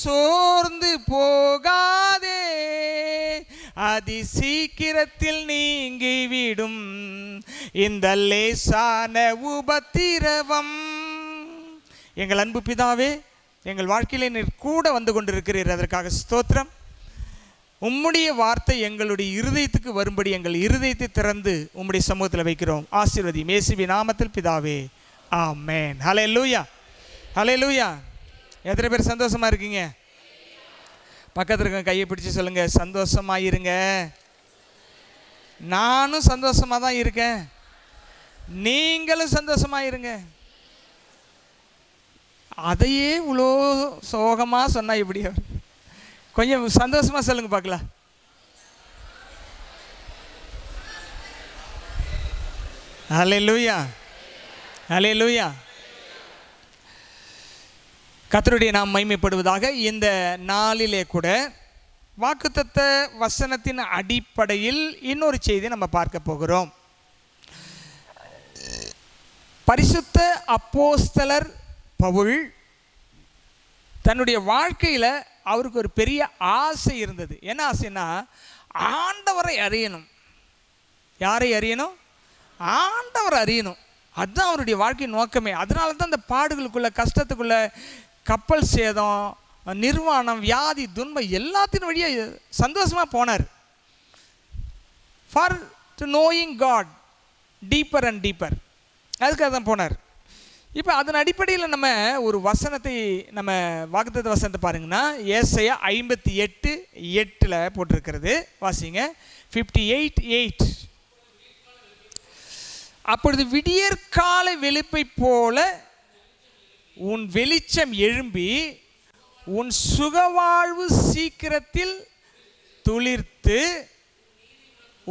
சோர்ந்து போகாதே, அதி சீக்கிரத்தில் நீங்கிவிடும் இந்த லேசான உபத்திரவம். எங்கள் அன்பு பிதாவே, எங்கள் வாழ்க்கையிலே நீர் கூட வந்து கொண்டிருக்கிறீர், அதற்காக ஸ்தோத்திரம். உம்முடைய வார்த்தை எங்களுடைய இருதயத்துக்கு வரும்படி எங்கள் இருதயத்தை திறந்து உம்முடைய சமூகத்தில் வைக்கிறோம். ஆசீர்வதியும் இயேசுவின் நாமத்தில் பிதாவே, ஆமென். ஹல்லேலூயா, ஹல்லேலூயா. எத்தனை பேர் சந்தோஷமா இருக்கீங்க? பக்கத்தில் இருக்க கையை பிடிச்சி சொல்லுங்க, சந்தோஷமா இருங்க. நானும் சந்தோஷமா தான் இருக்கேன், நீங்களும் சந்தோஷமா இருங்க. அதையே இவ்வளோ சோகமா சொன்னா எப்படி? கொஞ்சம் சந்தோஷமா சொல்லுங்க பார்க்கலாம். ஹல்லேலூயா, ஹல்லேலூயா. கர்த்தருடைய நாம் மகிமைப்படுவதாக. இந்த நாளிலே கூட வாக்குத்தத்த வசனத்தின் அடிப்படையில் இன்னொரு செய்தி நம்ம பார்க்க போகிறோம். பரிசுத்த அப்போஸ்தலர் பவுல் தன்னுடைய வாழ்க்கையில் அவருக்கு ஒரு பெரிய ஆசை இருந்தது. என்ன ஆசைன்னா, ஆண்டவரை அறியணும். யாரை அறியணும்? ஆண்டவரை அறியணும். அதுதான் அவருடைய வாழ்க்கை நோக்கமே. அதனால தான் அந்த பாடுகளுக்குள்ள, கஷ்டத்துக்குள்ள, கப்பல் சேதம், நிர்வாணம், வியாதி, துன்பம் எல்லாத்தின் வழியாக சந்தோஷமாக போனார். For to knowing God deeper and deeper, அதுக்காக தான் போனார். இப்போ அதன் அடிப்படையில் நம்ம ஒரு வசனத்தை, நம்ம வாக்குத்தத்த வசனத்தை பாருங்கன்னா, ஏசாயா 58:8 போட்டிருக்கிறது. வாசிங்க. 58:8. அப்பொழுது விடியற்கால வெளுப்பை போல உன் வெளிச்சம் எழும்பி உன் சுகவாழ்வு சீக்கிரத்தில் துளிர்த்து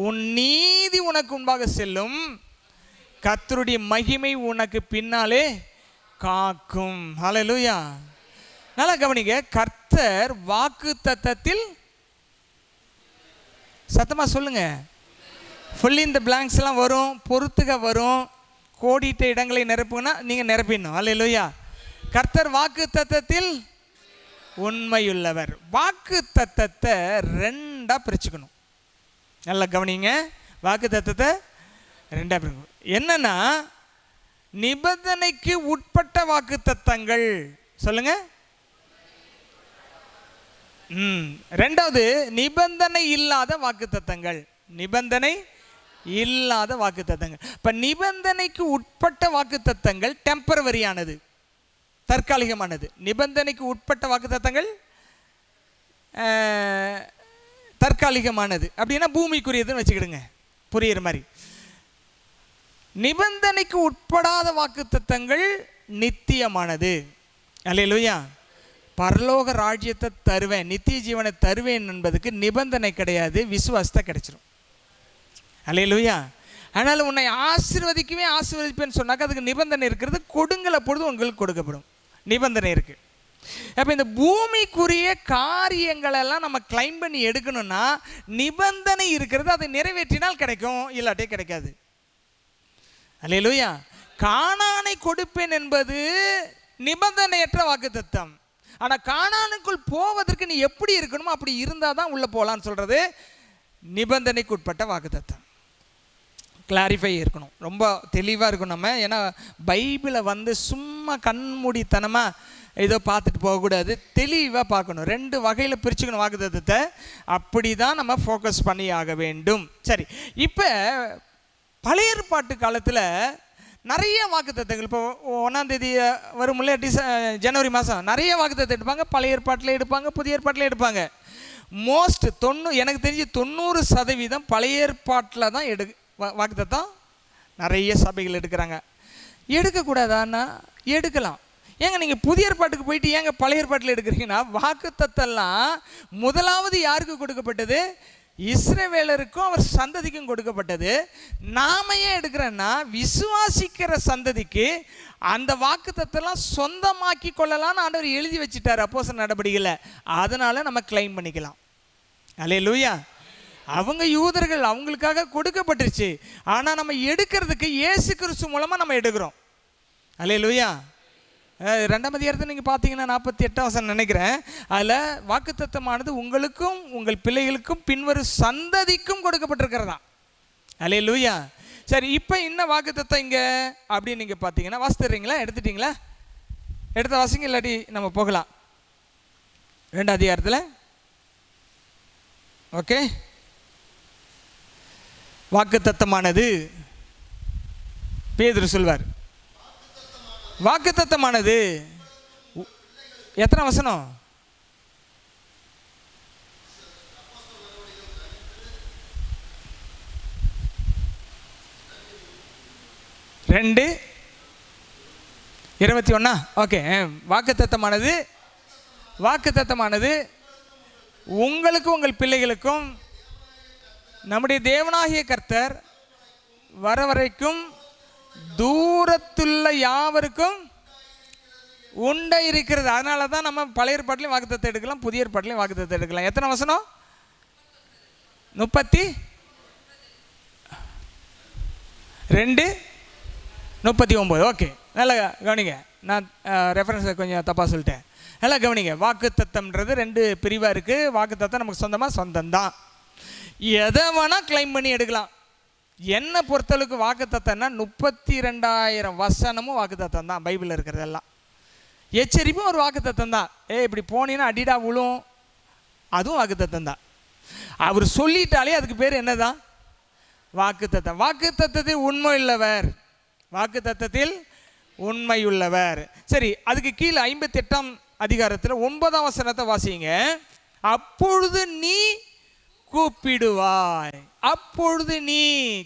உன் நீதி உனக்கு முன்பாக செல்லும், கர்த்தருடைய மகிமை உனக்கு பின்னாலே காக்கும். ஹல்லேலூயா. நல்லா கவனிங்க. கர்த்தர் வாக்குத்தத்தத்தில், சத்தமா சொல்லுங்க, ஃபுல் இன் தி பிளாங்க்ஸ் எல்லாம் வரும், பொறுத்துக வரும், கோடிட்ட இடங்களை நிரப்புனா நீங்க நிரப்பிடணும். ஹல்லேலூயா. கர்த்தர் வாக்குத்தத்தத்தில் உண்மையுள்ளவர். வாக்குத்தத்தத்தை ரெண்டா பிரிச்சுக்கணும். நல்லா கவனிங்க. வாக்குத்தத்தத்தை ரெண்டா பிரிக்கணும். என்னன்னா, நிபந்தனைக்கு உட்பட்ட வாக்குத்தத்தங்கள், சொல்லுங்க. ரெண்டாவது நிபந்தனை இல்லாத வாக்குத்தத்தங்கள். நிபந்தனை இல்லாத வாக்குத்தத்தங்கள். இப்ப நிபந்தனைக்கு உட்பட்ட வாக்குத்தத்தங்கள் டெம்பரவரியானது, தற்காலிகமானது. நிபந்தனைக்கு உட்பட்ட வாக்குத்தத்தங்கள் தற்காலிகமானது. அப்படின்னா பூமிக்குரியதுன்னு வச்சுக்கிடுங்க, புரியுற மாதிரி. நிபந்தனைக்கு உட்படாத வாக்குத்தத்தங்கள் நித்தியமானது. அல்லேலூயா. பரலோக ராஜ்யத்தை தருவேன், நித்திய ஜீவனை தருவேன் என்பதுக்கு நிபந்தனை கிடையாது, விசுவாசத்தை கிடைச்சிடும். அல்லேலூயா. அதனால உன்னை ஆசீர்வதிப்பேன்னு சொன்னாக்க அதுக்கு நிபந்தனை இருக்கிறது. கொடுங்கல பொழுது உங்களுக்கு கொடுக்கப்படும், நிபந்தனை இருக்கு. அப்போ இந்த பூமிக்குரிய காரியங்களெல்லாம் நம்ம கிளைம் பண்ணி எடுக்கணும்னா நிபந்தனை இருக்கிறது. அதை நிறைவேற்றினால் கிடைக்கும், இல்லாட்டே கிடைக்காது. அல்லேலூயா. கானானை கொடுப்பேன் என்பது நிபந்தனையற்ற வாக்குத்தத்தம். ஆனால் கானானுக்குள் போவதற்கு நீ எப்படி இருக்கணுமோ அப்படி இருந்தால் தான் உள்ளே போகலான்னு சொல்கிறது நிபந்தனைக்கு உட்பட்ட வாக்குத்தத்தம். கிளாரிஃபை இருக்கணும், ரொம்ப தெளிவாக இருக்கணும் நம்ம. ஏன்னா பைபிளை சும்மா கண்மூடித்தனமாக ஏதோ பார்த்துட்டு போகக்கூடாது, தெளிவாக பார்க்கணும். ரெண்டு வகையில் பிரிச்சுக்கணும் வாக்குத்தத்தத்தை. அப்படி தான் நம்ம ஃபோக்கஸ் பண்ணி ஆக வேண்டும். சரி, இப்போ பழைய ஏற்பாட்டு காலத்தில் நிறைய வாக்குத்தத்தங்கள், இப்போ 1ஆம் தேதி வரும்ல, ஜனவரி மாதம் நிறைய வாக்குத்தத்தம் எடுப்பாங்க. பழைய ஏற்பாட்டில் எடுப்பாங்க, புதிய ஏற்பாட்டில் எடுப்பாங்க. மோஸ்ட் எனக்கு தெரிஞ்சு 90% பழைய ஏற்பாட்டில் தான் வாக்குத்தத்தம் நிறைய சபைகள் எடுக்கிறாங்க. எடுக்கக்கூடாதான்னா எடுக்கலாம். ஏங்க நீங்கள் புதிய ஏற்பாட்டுக்கு போயிட்டு ஏங்க பழைய ஏற்பாட்டில் எடுக்கிறீங்கன்னா, வாக்குத்தத்தம்லாம் முதலாவது யாருக்கு கொடுக்கப்பட்டது? இஸ்ரவேலருக்கும் அவர் சந்ததிக்கும் கொடுக்கப்பட்டது. நாம ஏன் எடுக்கிறோன்னா, விசுவாசிக்கிற சந்ததிக்கு அந்த வாக்குத்தத்தம்லாம் சொந்தமாக்கி கொள்ளலாம்னு ஆண்டவர் எழுதி வச்சுட்டார் அப்போஸ்தலர் நடபடிகளை. அதனால நம்ம கிளைம் பண்ணிக்கலாம். அல்லேலூயா. அவங்க யூதர்கள், அவங்களுக்காக கொடுக்கப்பட்டுருச்சு. ஆனால் நம்ம எடுக்கிறதுக்கு இயேசு கிறிஸ்து மூலமாக நம்ம எடுக்கிறோம். அல்லேலூயா. 2ஆம் அதிகாரத்தை நீங்கள் பார்த்தீங்கன்னா 48ஆம் வசனம் நினைக்கிறேன். அதில் வாக்குத்தத்தமானது உங்களுக்கும் உங்கள் பிள்ளைகளுக்கும் பின்வரும் சந்ததிக்கும் கொடுக்கப்பட்டிருக்கிறதா. அல்லேலூயா. சரி, இப்போ என்ன வாக்குத்தத்தம் இங்கே அப்படின்னு நீங்கள் பார்த்தீங்கன்னா, வாசித்துறீங்களா? எடுத்துட்டீங்களா? எடுத்த வாசிங்க, இல்லாட்டி நம்ம போகலாம் 2ஆம் அதிகாரத்தில். ஓகே, வாக்குத்தத்தமானது பேதுரு சொல்வார், வாக்குத்தத்தமானது எத்தனை வசனம்? 2:21. ஓகே, வாக்குத்தத்தமானது உங்களுக்கும் உங்கள் பிள்ளைகளுக்கும் நம்முடைய தேவனாகிய கர்த்தர் வர வரைக்கும் தூரத்துள்ள யாவருக்கும் உண்டை இருக்கிறது. அதனால தான் நம்ம பழைய ஏற்பாட்டிலையும் வாக்குத்தத்தம் எடுக்கலாம், புதிய ஏற்பாட்டிலையும் வாக்குத்தத்தம் எடுக்கலாம். எத்தனை வசனம்? 32:39. ஓகே, நல்லா கவனிங்க. நான் ரெஃபரன்ஸை கொஞ்சம் தப்பாக சொல்லிட்டேன். நல்லா கவனிங்க. வாக்குத்தத்தம்ன்றது 2 பிரிவாக இருக்குது. வாக்குத்தத்தம் நமக்கு சொந்தம்தான். எதை வேணால் கிளைம் பண்ணி எடுக்கலாம். என்னை பொறுத்தளவுக்கு வாக்குத்தத்தம்னா 32,000 வசனமும் வாக்குத்தத்தம் தான். பைபிளில் இருக்கிறதெல்லாம் எச்சரிப்பும் ஒரு வாக்குத்தத்தம் தான். இப்படி போனீங்கன்னா அடிடா விழும், அதுவும் வாக்குத்தத்தம் தான். அவர் சொல்லிட்டாலே அதுக்கு பேர் என்னதான்? வாக்குத்தத்தம். வாக்குத்தத்தத்தில் உண்மையுள்ளவர், வாக்குத்தத்தத்தில் உண்மையுள்ளவர். சரி, அதுக்கு கீழே 58ஆம் அதிகாரத்தில் 9ஆம் வசனத்தை வாசிங்க. அப்பொழுது நீ கூப்பிடுவாய், அப்பொழுது நீ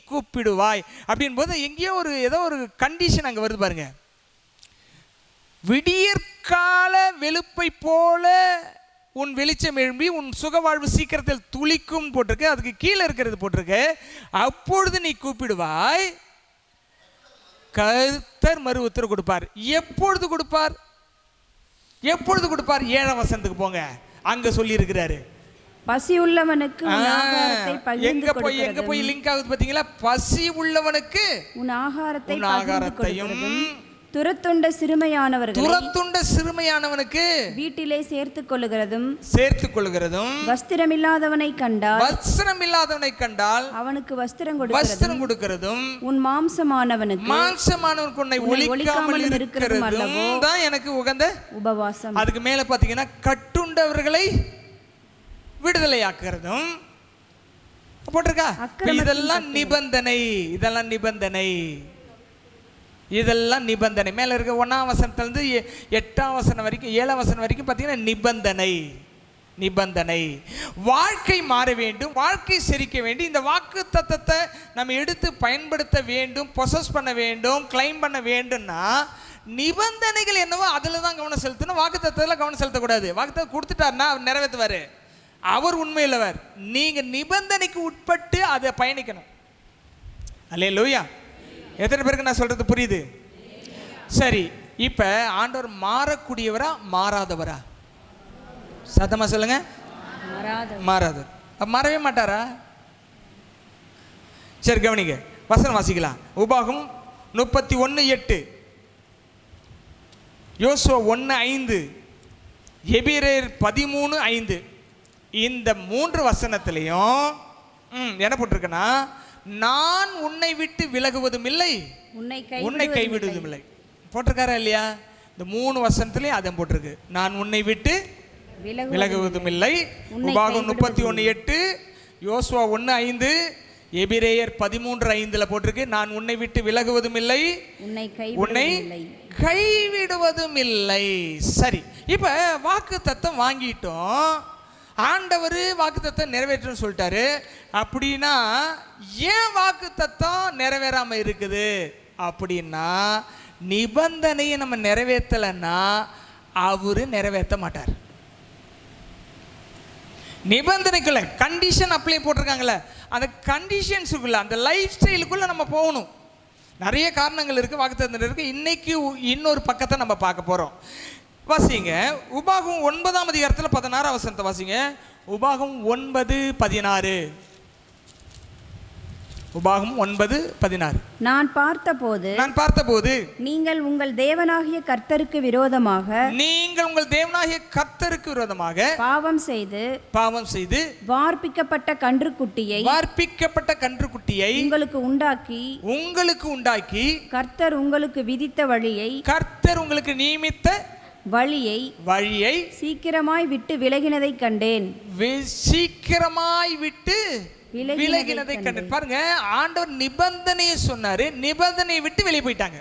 கூப்பிடுவாய் அப்படின் போது எங்கேயோ ஏதோ ஒரு கண்டிஷன் அங்கே வருது பாருங்க. விடியற்கால வெளுப்பை போல உன் வெளிச்சம் எழும்பி உன் சுகவாழ்வு சீக்கிரத்தில் துளிக்கும் போட்டிருக்கு. அதுக்கு கீழே இருக்கிறது போட்டிருக்கு, அப்பொழுது நீ கூப்பிடுவாய், கர்த்தர் மறு உத்தரவு கொடுப்பார். எப்பொழுது கொடுப்பார்? 7ஆம் வசனத்துக்கு போங்க, அங்க சொல்லி இருக்கிறாரு. பசி உள்ளவனுக்கு எங்க போய் லிங்க் ஆகுது பாத்தீங்களா? பசி உள்ளவனுக்கு உன் ஆகாரத்தையும் துரத்துண்ட சிறுமையானவனுக்கு வீட்டிலே சேர்த்துக் கொள்ளுகிறதும் வஸ்திரமில்லாதவனை கண்டால் அவனுக்கு வஸ்திரம் கொடுக்கிறதும் உன் மாம்சமானவனுக்கு உன்னை ஒழிக்காமல் இருக்கிறதும் அல்லவோ தான் எனக்கு உகந்த உபவாசம். அதுக்கு மேல பாத்தீங்கன்னா கட்டுண்டவர்களை விடுதலையாக்குறதும் போட்டிருக்கா. இதெல்லாம் நிபந்தனை மேல இருக்க 1ஆம் வசனத்திலிருந்து 8ஆம் வசனம் வரைக்கும் 7ஆம் வசனம் வரைக்கும் பார்த்தீங்கன்னா நிபந்தனை. வாழ்க்கை மாற வேண்டும், வாழ்க்கை செழிக்க வேண்டும். இந்த வாக்கு தத்தத்தை நம்ம எடுத்து பயன்படுத்த வேண்டும், பொசஸ் பண்ண வேண்டும், கிளைம் பண்ண வேண்டும்னா நிபந்தனைகள் என்னவோ அதில் தான் கவனம் செலுத்தணும். வாக்கு தத்தத்தில் கவனம் செலுத்தக்கூடாது. வாக்கு தத்தம் கொடுத்துட்டாருன்னா அவர் நிறைவேற்றுவார், அவர் உண்மையுள்ளவர். நீங்கள் நிபந்தனைக்கு உட்பட்டு அதை பயணிக்கணும். அல்லேலூயா. எத்தனை பேருக்கு நான் சொல்றது புரியுது? சரி, இப்ப ஆண்டவர் மாறக்கூடியவரா மாறாதவரா? சத்தமா சொல்லுங்க. மாறாதவர். மாறவே மாட்டாரா? சரி, கவனிங்க, வசனம் வாசிக்கலாம். உபாகம் 31:8, யோசுவா 1:5, எபிரேயர் 13:5. இந்த 3 வசனத்திலையும் என்ன போட்டிருக்குன்னா, நான் உன்னை விட்டு விலகுவதும் இல்லை, உன்னை கைவிடுவதும் இல்லை போட்டிருக்காரா இல்லையா? இந்த 3 வசனத்திலையும் அதை போட்டிருக்கு. நான் உன்னை விட்டு விலகுவதும் இல்லை. உபாகம் 31:8, யோசுவா 1:5, எபிரேயர் 13:5 போட்டிருக்கு. நான் உன்னை விட்டு விலகுவதும் இல்லை, உன்னை கைவிடுவதும் இல்லை. சரி, இப்ப வாக்கு தத்தம் வாங்கிட்டோம், ஆண்டவர் வாக்கு தத்தம் நிறைவேற்றுன்னு சொல்லிட்டாரு. அப்படின்னா ஏன் வாக்கு தத்தம் நிறைவேறாம இருக்குது அப்படின்னா, நிபந்தனையை நம்ம நிறைவேற்றலைன்னா அவரு நிறைவேற்ற மாட்டார். நிபந்தனைக்குள்ள கண்டிஷன் அப்ளை போட்டிருக்காங்கல்ல, அந்த கண்டிஷன்ஸுக்குள்ள, அந்த லைஃப் ஸ்டைலுக்குள்ள நம்ம போகணும். நிறைய காரணங்கள் இருக்கு, வாக்குத்தத்தம் இருக்கு. இன்னைக்கு இன்னொரு பக்கத்தை நம்ம பார்க்க போறோம். வாசிங்க, உபாகம் 9ஆம் அதிகாரத்தில் 16ஆம் வசனத்தை வாசிங்க. உபாகம் 9:16. உபாகமம் 9:16. நான் பார்த்தபோது நீங்கள் உங்கள் தேவனாகிய கர்த்தருக்கு விரோதமாக பாவம் செய்து வார்ப்பிக்கப்பட்ட கன்றுக்குட்டியை உங்களுக்கு உண்டாக்கி கர்த்தர் உங்களுக்கு விதித்த உங்களுக்கு நியமித்த வழியை சீக்கிரமாய் விட்டு விலகினதை கண்டேன். விலகினதை கண்டேன். பாருங்க, ஆண்டவர் நிபந்தனையை சொன்னாரு, நிபந்தனையை விட்டு வெளியே போயிட்டாங்க.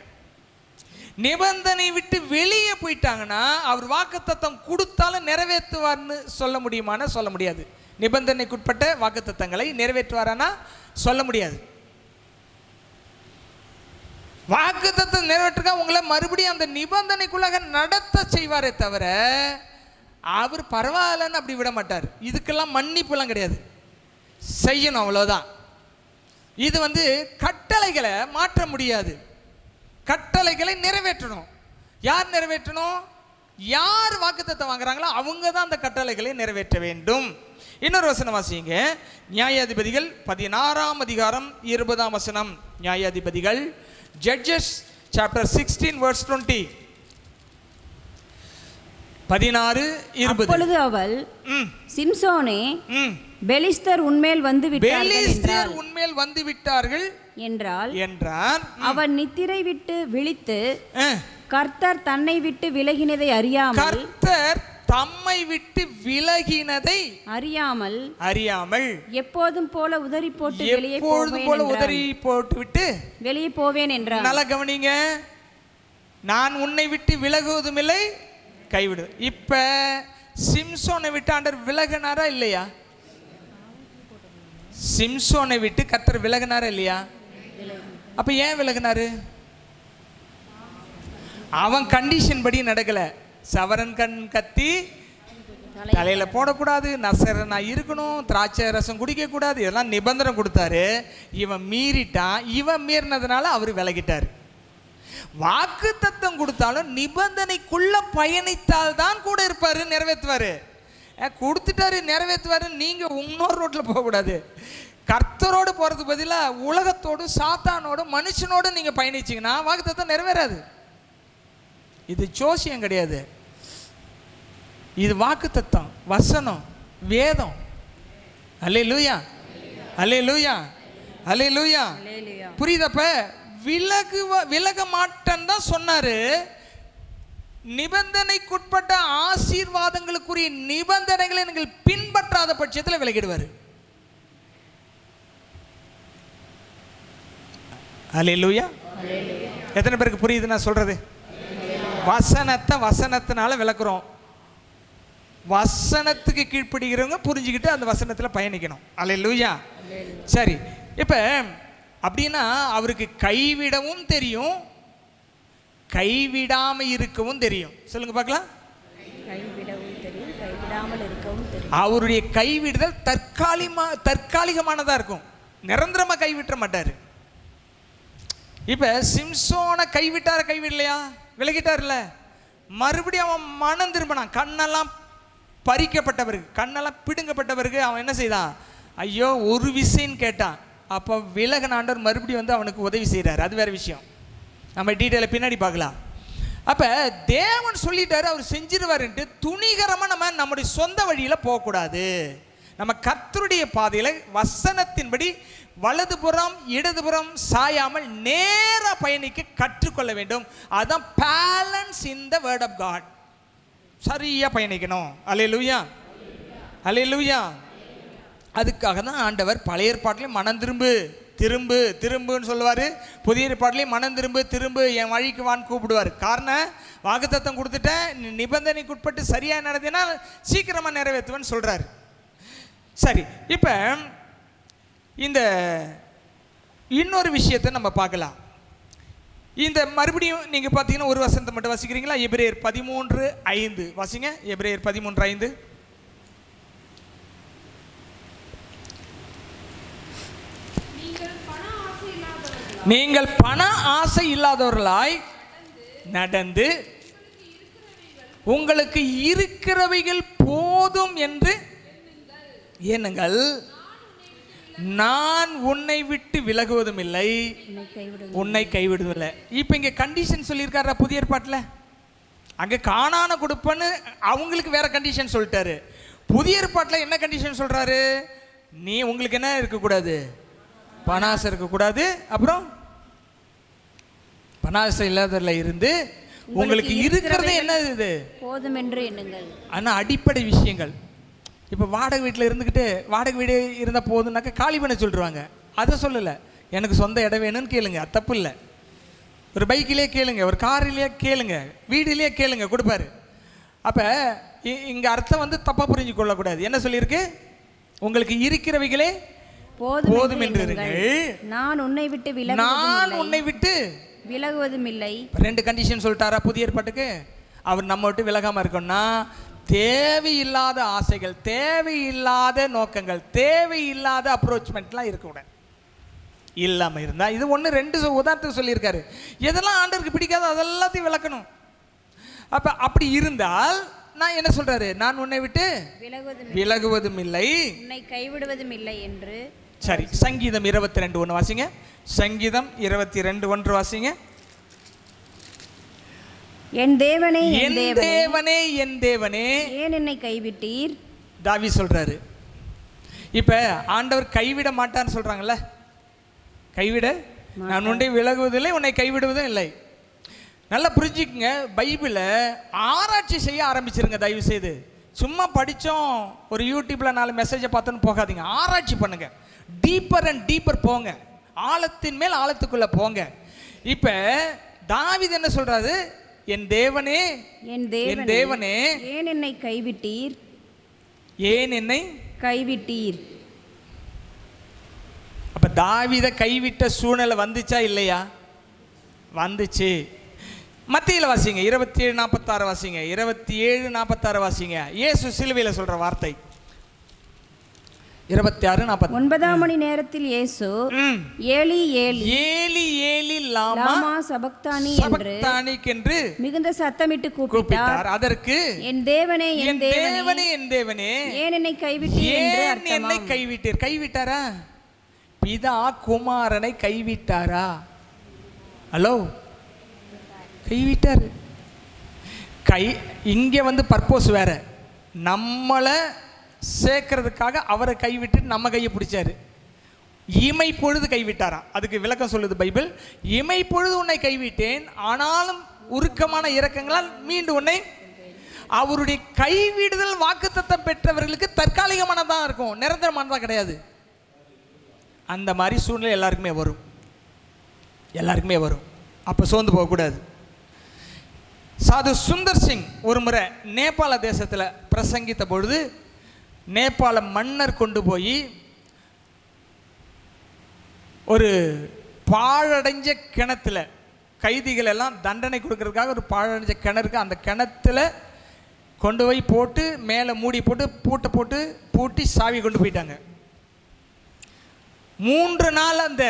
நிபந்தனை விட்டு வெளியே போயிட்டாங்கன்னா அவர் வாக்குத்தத்தம் கொடுத்தாலும் நிறைவேற்றுவார்னு சொல்ல முடியுமானா சொல்ல முடியாது. நிபந்தனைக்குட்பட்ட வாக்குத்தத்தங்களை நிறைவேற்றுவாரானா சொல்ல முடியாது. வாக்குத்தத்தம் நிறைவேற்றுக்க உங்களை மறுபடியும் அந்த நிபந்தனைக்குள்ளாக நடத்த செய்வாரே தவிர அவர் பரவாயில்லன்னு அப்படி விட மாட்டார். இதுக்கெல்லாம் மன்னிப்புலாம் கிடையாது, செய்யணும், அவ்வளோதான். இது கட்டளைகளை மாற்ற முடியாது, கட்டளைகளை நிறைவேற்றணும். யார் நிறைவேற்றணும்? யார் வாக்குத்தத்தம் வாங்குறாங்களோ அவங்க தான் அந்த கட்டளைகளை நிறைவேற்ற வேண்டும். இன்னொரு வசனம் வாசிங்க, நியாயாதிபதிகள் 16:20. நியாயாதிபதிகள், ஜட்ஜஸ் சாப்டர் 16:20. 16:20. அப்பொழுது அவள், சிம்சோனே, பெலிஸ்தர் உன்மேல் வந்து விட்டார்கள் என்றார். அவன் நித்திரை விட்டு விழித்து கர்த்தர் தன்னை விட்டு விலகினதை அறியாமல் எப்போதும் போல உதறி போட்டு வெளியே போவேன் என்றார். நல்லா கவனிங்க, நான் உன்னை விட்டு விலகுவதும் இல்லை, கைவிடு. இப்ப சிம்சோனை விட்டு ஆண்டவர் விலகினாரா இல்லையா? சிம்சோனை விட்டு கர்த்தர் விலகினாரா இல்லையா? அப்ப ஏன் விலகினாரு? அவன் கண்டிஷன் படி நடக்கல. சவரன் கத்தி தலையில போடக்கூடாது, நசரனா இருக்கணும், திராட்சை ரசம் குடிக்க கூடாது, இதெல்லாம் நிபந்தனை கொடுத்தாரு. இவன் மீறிட்டான். இவன் மீறினதுனால அவர் விலகிட்டார். வாக்கு தத்தம் கொடுத்தாலும் நிபந்தனைக்குள்ள பயணித்தால் தான் கூட இருப்பாரு, நிறைவேற்றுவாரு. கொடுத்துட்டாரு, நிறைவேற்றுவாரு. நீங்க இன்னொரு ரோட்ல போகக்கூடாது. கர்த்தரோடு போறது பதிலாக உலகத்தோடு, சாத்தானோடு, மனுஷனோடு நீங்க பயணிச்சீங்கன்னா வாக்கு தத்தம் நிறைவேறாது. இது ஜோசியம் கிடையாது, இது வாக்கு தத்தம், வசனம், வேதம். அல்லேலூயா, அல்லேலூயா, அல்லேலூயா. புரியுதப்ப? விலக மாட்டேன்னு தான் சொன்னாரு. நிபந்தனைக்குட்பட்ட ஆசீர்வாதங்களுக்குரிய நிபந்தனைகளை நீங்கள் பின்பற்றாத பட்சத்தில் விலகிடுவார். அல்லேலூயா. எத்தனை பேருக்கு புரியுது நான் சொல்றது? வசனத்தினால விளக்குறோம். வசனத்துக்கு கீழ்ப்படுகிறவங்க புரிஞ்சுக்கிட்டு அந்த வசனத்தில் பயணிக்கணும். அல்லேலூயா. சரி, இப்போ அப்படின்னா அவருக்கு கைவிடவும் தெரியும், கைவிடாம இருக்கவும் தெரியும். சொல்லுங்க பார்க்கலாம். அவருடைய கைவிடுதல் தற்காலிகமானதா இருக்கும், நிரந்தரமா கைவிட்ட மாட்டாரு. இப்ப சிம்சோனை கைவிடலையா? விலகிட்டார்ல. மறுபடியும் அவன் மனம் திரும்பினான். கண்ணெல்லாம் பறிக்கப்பட்டவருக்கு, கண்ணெல்லாம் பிடுங்கப்பட்டவருக்கு அவன் என்ன செய்தான்? ஐயோ ஒரு விசைன்னு கேட்டான். அப்போ விலகின ஆண்டவர் மறுபடியும் அவனுக்கு உதவி செய்கிறார். அது வேற விஷயம், நம்ம டீட்டெயிலை பின்னாடி பார்க்கலாம். அப்போ தேவன் சொல்லிட்டாரு, அவர் செஞ்சிருவாருன்ட்டு துணிகரமாக நம்முடைய சொந்த வழியில் போகக்கூடாது. நம்ம கர்த்தருடைய பாதையில் வசனத்தின்படி வலதுபுறம் இடதுபுறம் சாயாமல் நேர பயணிக்க கற்றுக்கொள்ள வேண்டும். அதுதான் balance in the word of God. சரியா பயணிக்கணும். அல்லேலூயா, அல்லேலூயா. அதுக்காக தான் ஆண்டவர் பழைய ஏற்பாட்டிலையும் மனம் திரும்புன்னு சொல்லுவார், புதிய ஏற்பாட்டிலையும் மனம் திரும்பு என் வழிக்கு வான்னு கூப்பிடுவார். காரணம், வாக்குத்தத்தம் கொடுத்துட்டேன், நிபந்தனைக்குட்பட்டு சரியாக நடத்தினா சீக்கிரமாக நிறைவேற்றுவேன்னு சொல்கிறார். சரி, இப்போ இந்த இன்னொரு விஷயத்தை நம்ம பார்க்கலாம். இந்த மறுபடியும் நீங்கள் பார்த்தீங்கன்னா ஒரு வசனத்தை மட்டும் வாசிக்கிறீங்களா? எபிரேயர் 13:5 வாசிங்க. எபிரேயர் 13:5. நீங்கள் பண ஆசை இல்லாதவர்களாய் நடந்து உங்களுக்கு இருக்கிறவைகள் போதும் என்று எண்ணுங்கள். நான் உன்னை விட்டு விலகுவதும் இல்லை, உன்னை கைவிடுவதும் இல்லை. இப்போ இங்கே கண்டிஷன் சொல்லியிருக்காரா புதிய ஏற்பாட்டில்? அங்கே காணான கொடுப்பன்னு அவங்களுக்கு வேற கண்டிஷன் சொல்லிட்டாரு. புதிய ஏற்பாட்டில் என்ன கண்டிஷன் சொல்றாரு? நீ உங்களுக்கு என்ன இருக்கக்கூடாது? பணாசை இருக்கக்கூடாது. அப்புறம் பணாசை இல்லாததில் இருந்து உங்களுக்கு இருக்கிறதே என்ன இது போதும் என்று எண்ணுங்கள். ஆனால் அடிப்படை விஷயங்கள். இப்போ வாடகை வீட்டில் இருந்துக்கிட்டு வாடகை வீடு இருந்தால் போதும்னாக்கா காலி பண்ண சொல்லிடுவாங்க. அதை சொல்லலை, எனக்கு சொந்த இடம் வேணும்னு கேளுங்க, அது தப்பு இல்லை. ஒரு பைக்கிலே கேளுங்க, ஒரு காரிலேயே கேளுங்க, வீடுலேயே கேளுங்க, கொடுப்பாரு. அப்போ இங்கே அர்த்தம் வந்து தப்பாக புரிஞ்சு கொள்ளக்கூடாது. என்ன சொல்லியிருக்கு? உங்களுக்கு இருக்கிறவைகளே போதும் என்று இருங்கள், நான் உன்னை விட்டு விலகுவதும் இல்லை. ரெண்டு கண்டிஷன் சொல்லிட்டாரா புதிய ஏற்பாட்டுக்கு? அவர் நம்ம விட்டு விலகாம இருக்கணும்னா தேவையில்லாத ஆசைகள், தேவையில்லாத நோக்கங்கள், தேவையில்லாத அப்ரோச்மெண்ட்லாம் இருக்கக்கூடாது. இல்லாமல் இருந்தால் இது ஒன்று. ரெண்டு உதாரணத்துக்கு சொல்லியிருக்காரு. எதெல்லாம் ஆண்டவருக்கு பிடிக்காதோ அதெல்லாத்தையும் விளக்கணும். அப்போ அப்படி இருந்தால் நான் என்ன சொல்றாரு? நான் உன்னை விட்டு விலகுவதும் இல்லை, உன்னை கைவிடுவதும் இல்லை என்று. சரி, சங்கீதம் 22:1 வாசிங்க. சங்கீதம் 22:1 வாசிங்க. என் தேவனே, என் தேவனே, என் தேவனே, ஏன் என்னை கைவிட்டீர்? தாவீது சொல்றாரு. இப்ப ஆண்டவர் கைவிட மாட்டான்னு சொல்றாங்கல்ல, கைவிட நான் உன்னை விலகுவதில்லை, உன்னை கைவிடுவதும் இல்லை. நல்லா புரிஞ்சுக்குங்க. பைபிளை ஆராய்ச்சி செய்ய ஆரம்பிச்சிருங்க தயவு செய்து. சும்மா படித்தோம், ஒரு யூடியூப்ல 4 மெசேஜை பார்த்தோன்னு போகாதீங்க. ஆராய்ச்சி பண்ணுங்க, டீப்பர் அண்ட் டீப்பர் போங்க, ஆழத்தின் மேல் ஆழத்துக்குள்ள போங்க. இப்ப தாவீது என்ன சொல்றாரு? என் தேவனே, என் தேவனே, ஏன் என்னை கைவிட்டீர்? ஏன் என்னை கைவிட்டீர்? அப்ப தாவீதை கைவிட்ட சூழ்நிலை வந்துச்சா இல்லையா? வந்துச்சு. மத்தியில வாசிங்க 27:46 வாசிங்க. 27:46 வாசிங்க. இயேசு சிலுவையில் சொல்ற வார்த்தை 26:40. 9ஆம் மணி நேரத்தில் இயேசு ஏலி ஏலி ஏலி ஏலி லாமா சபக்தானி என்று மிகுந்த சத்தமிட்டு கூப்பிட்டார். அதற்கு என் தேவனே, என் தேவனே, என் தேவனே, ஏன் என்னை கைவிட்டீர் என்று அர்த்தம். என்னை கைவிட்டீர். கைவிட்டாரா? பிதா குமாரனை கைவிட்டாரா? ஹலோ, கைவிட்டாரு. இங்க வந்து பர்போஸ் வேற. நம்மளை சேர்க்கறதுக்காக அவரை கைவிட்டு நம்ம கையை பிடிச்சாரு. இமை பொழுது கைவிட்டாராம். அதுக்கு விளக்கம் சொல்லுது பைபிள். இமை பொழுது உன்னை கைவிட்டேன், ஆனாலும் உருக்கமான இரக்கங்களால் மீண்டும் உன்னை. அவருடைய கைவிடுதல் வாக்குத்தத்தம் பெற்றவர்களுக்கு தற்காலிகமானதான் இருக்கும், நிரந்தரமானதான் கிடையாது. அந்த மாதிரி சூழ்நிலை எல்லாருக்குமே வரும், எல்லாருக்குமே வரும். அப்போ சோர்ந்து போகக்கூடாது. சாது சுந்தர் சிங் ஒரு முறை நேபாள தேசத்தில் பிரசங்கித்த பொழுது, நேபாள மன்னர் கொண்டு போய் ஒரு பாழடைஞ்ச கிணத்துல, கைதிகள் எல்லாம் தண்டனை கொடுக்கறதுக்காக ஒரு பாழடைஞ்ச கிணறுக்கு, அந்த கிணத்துல கொண்டு போய் போட்டு மேலே மூடி போட்டு பூட்டை போட்டு பூட்டி சாவி கொண்டு போயிட்டாங்க. 3 நாள் அந்த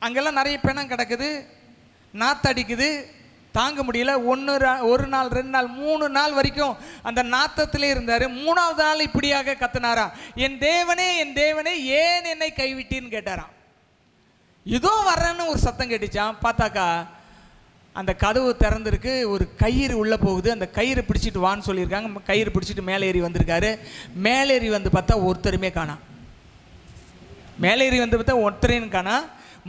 அங்கெல்லாம் நிறைய பிணம் கிடக்குது, நாத்தடிக்குது, தாங்க முடியல. ஒரு நாள், 2 நாள், 3 நாள் வரைக்கும் அந்த நாத்தத்திலே இருந்தார். 3ஆவது நாள் இப்படியாக கத்தினாரா, என் தேவனே, என் தேவனே, ஏன் என்னை கைவிட்டீன்னு கேட்டாராம். இதோ வர்றேன்னு ஒரு சத்தம் கேட்டுச்சான். பார்த்தாக்கா அந்த கதவு திறந்துருக்கு, ஒரு கயிறு உள்ளே போகுது. அந்த கயிறு பிடிச்சிட்டு வான்னு சொல்லியிருக்காங்க. கயிறு பிடிச்சிட்டு மேலேறி வந்திருக்காரு. மேலேறி வந்து பார்த்தா ஒருத்தருமே காணாம். மேலேறி வந்து பார்த்தா ஒருத்தரையும் காணாம்.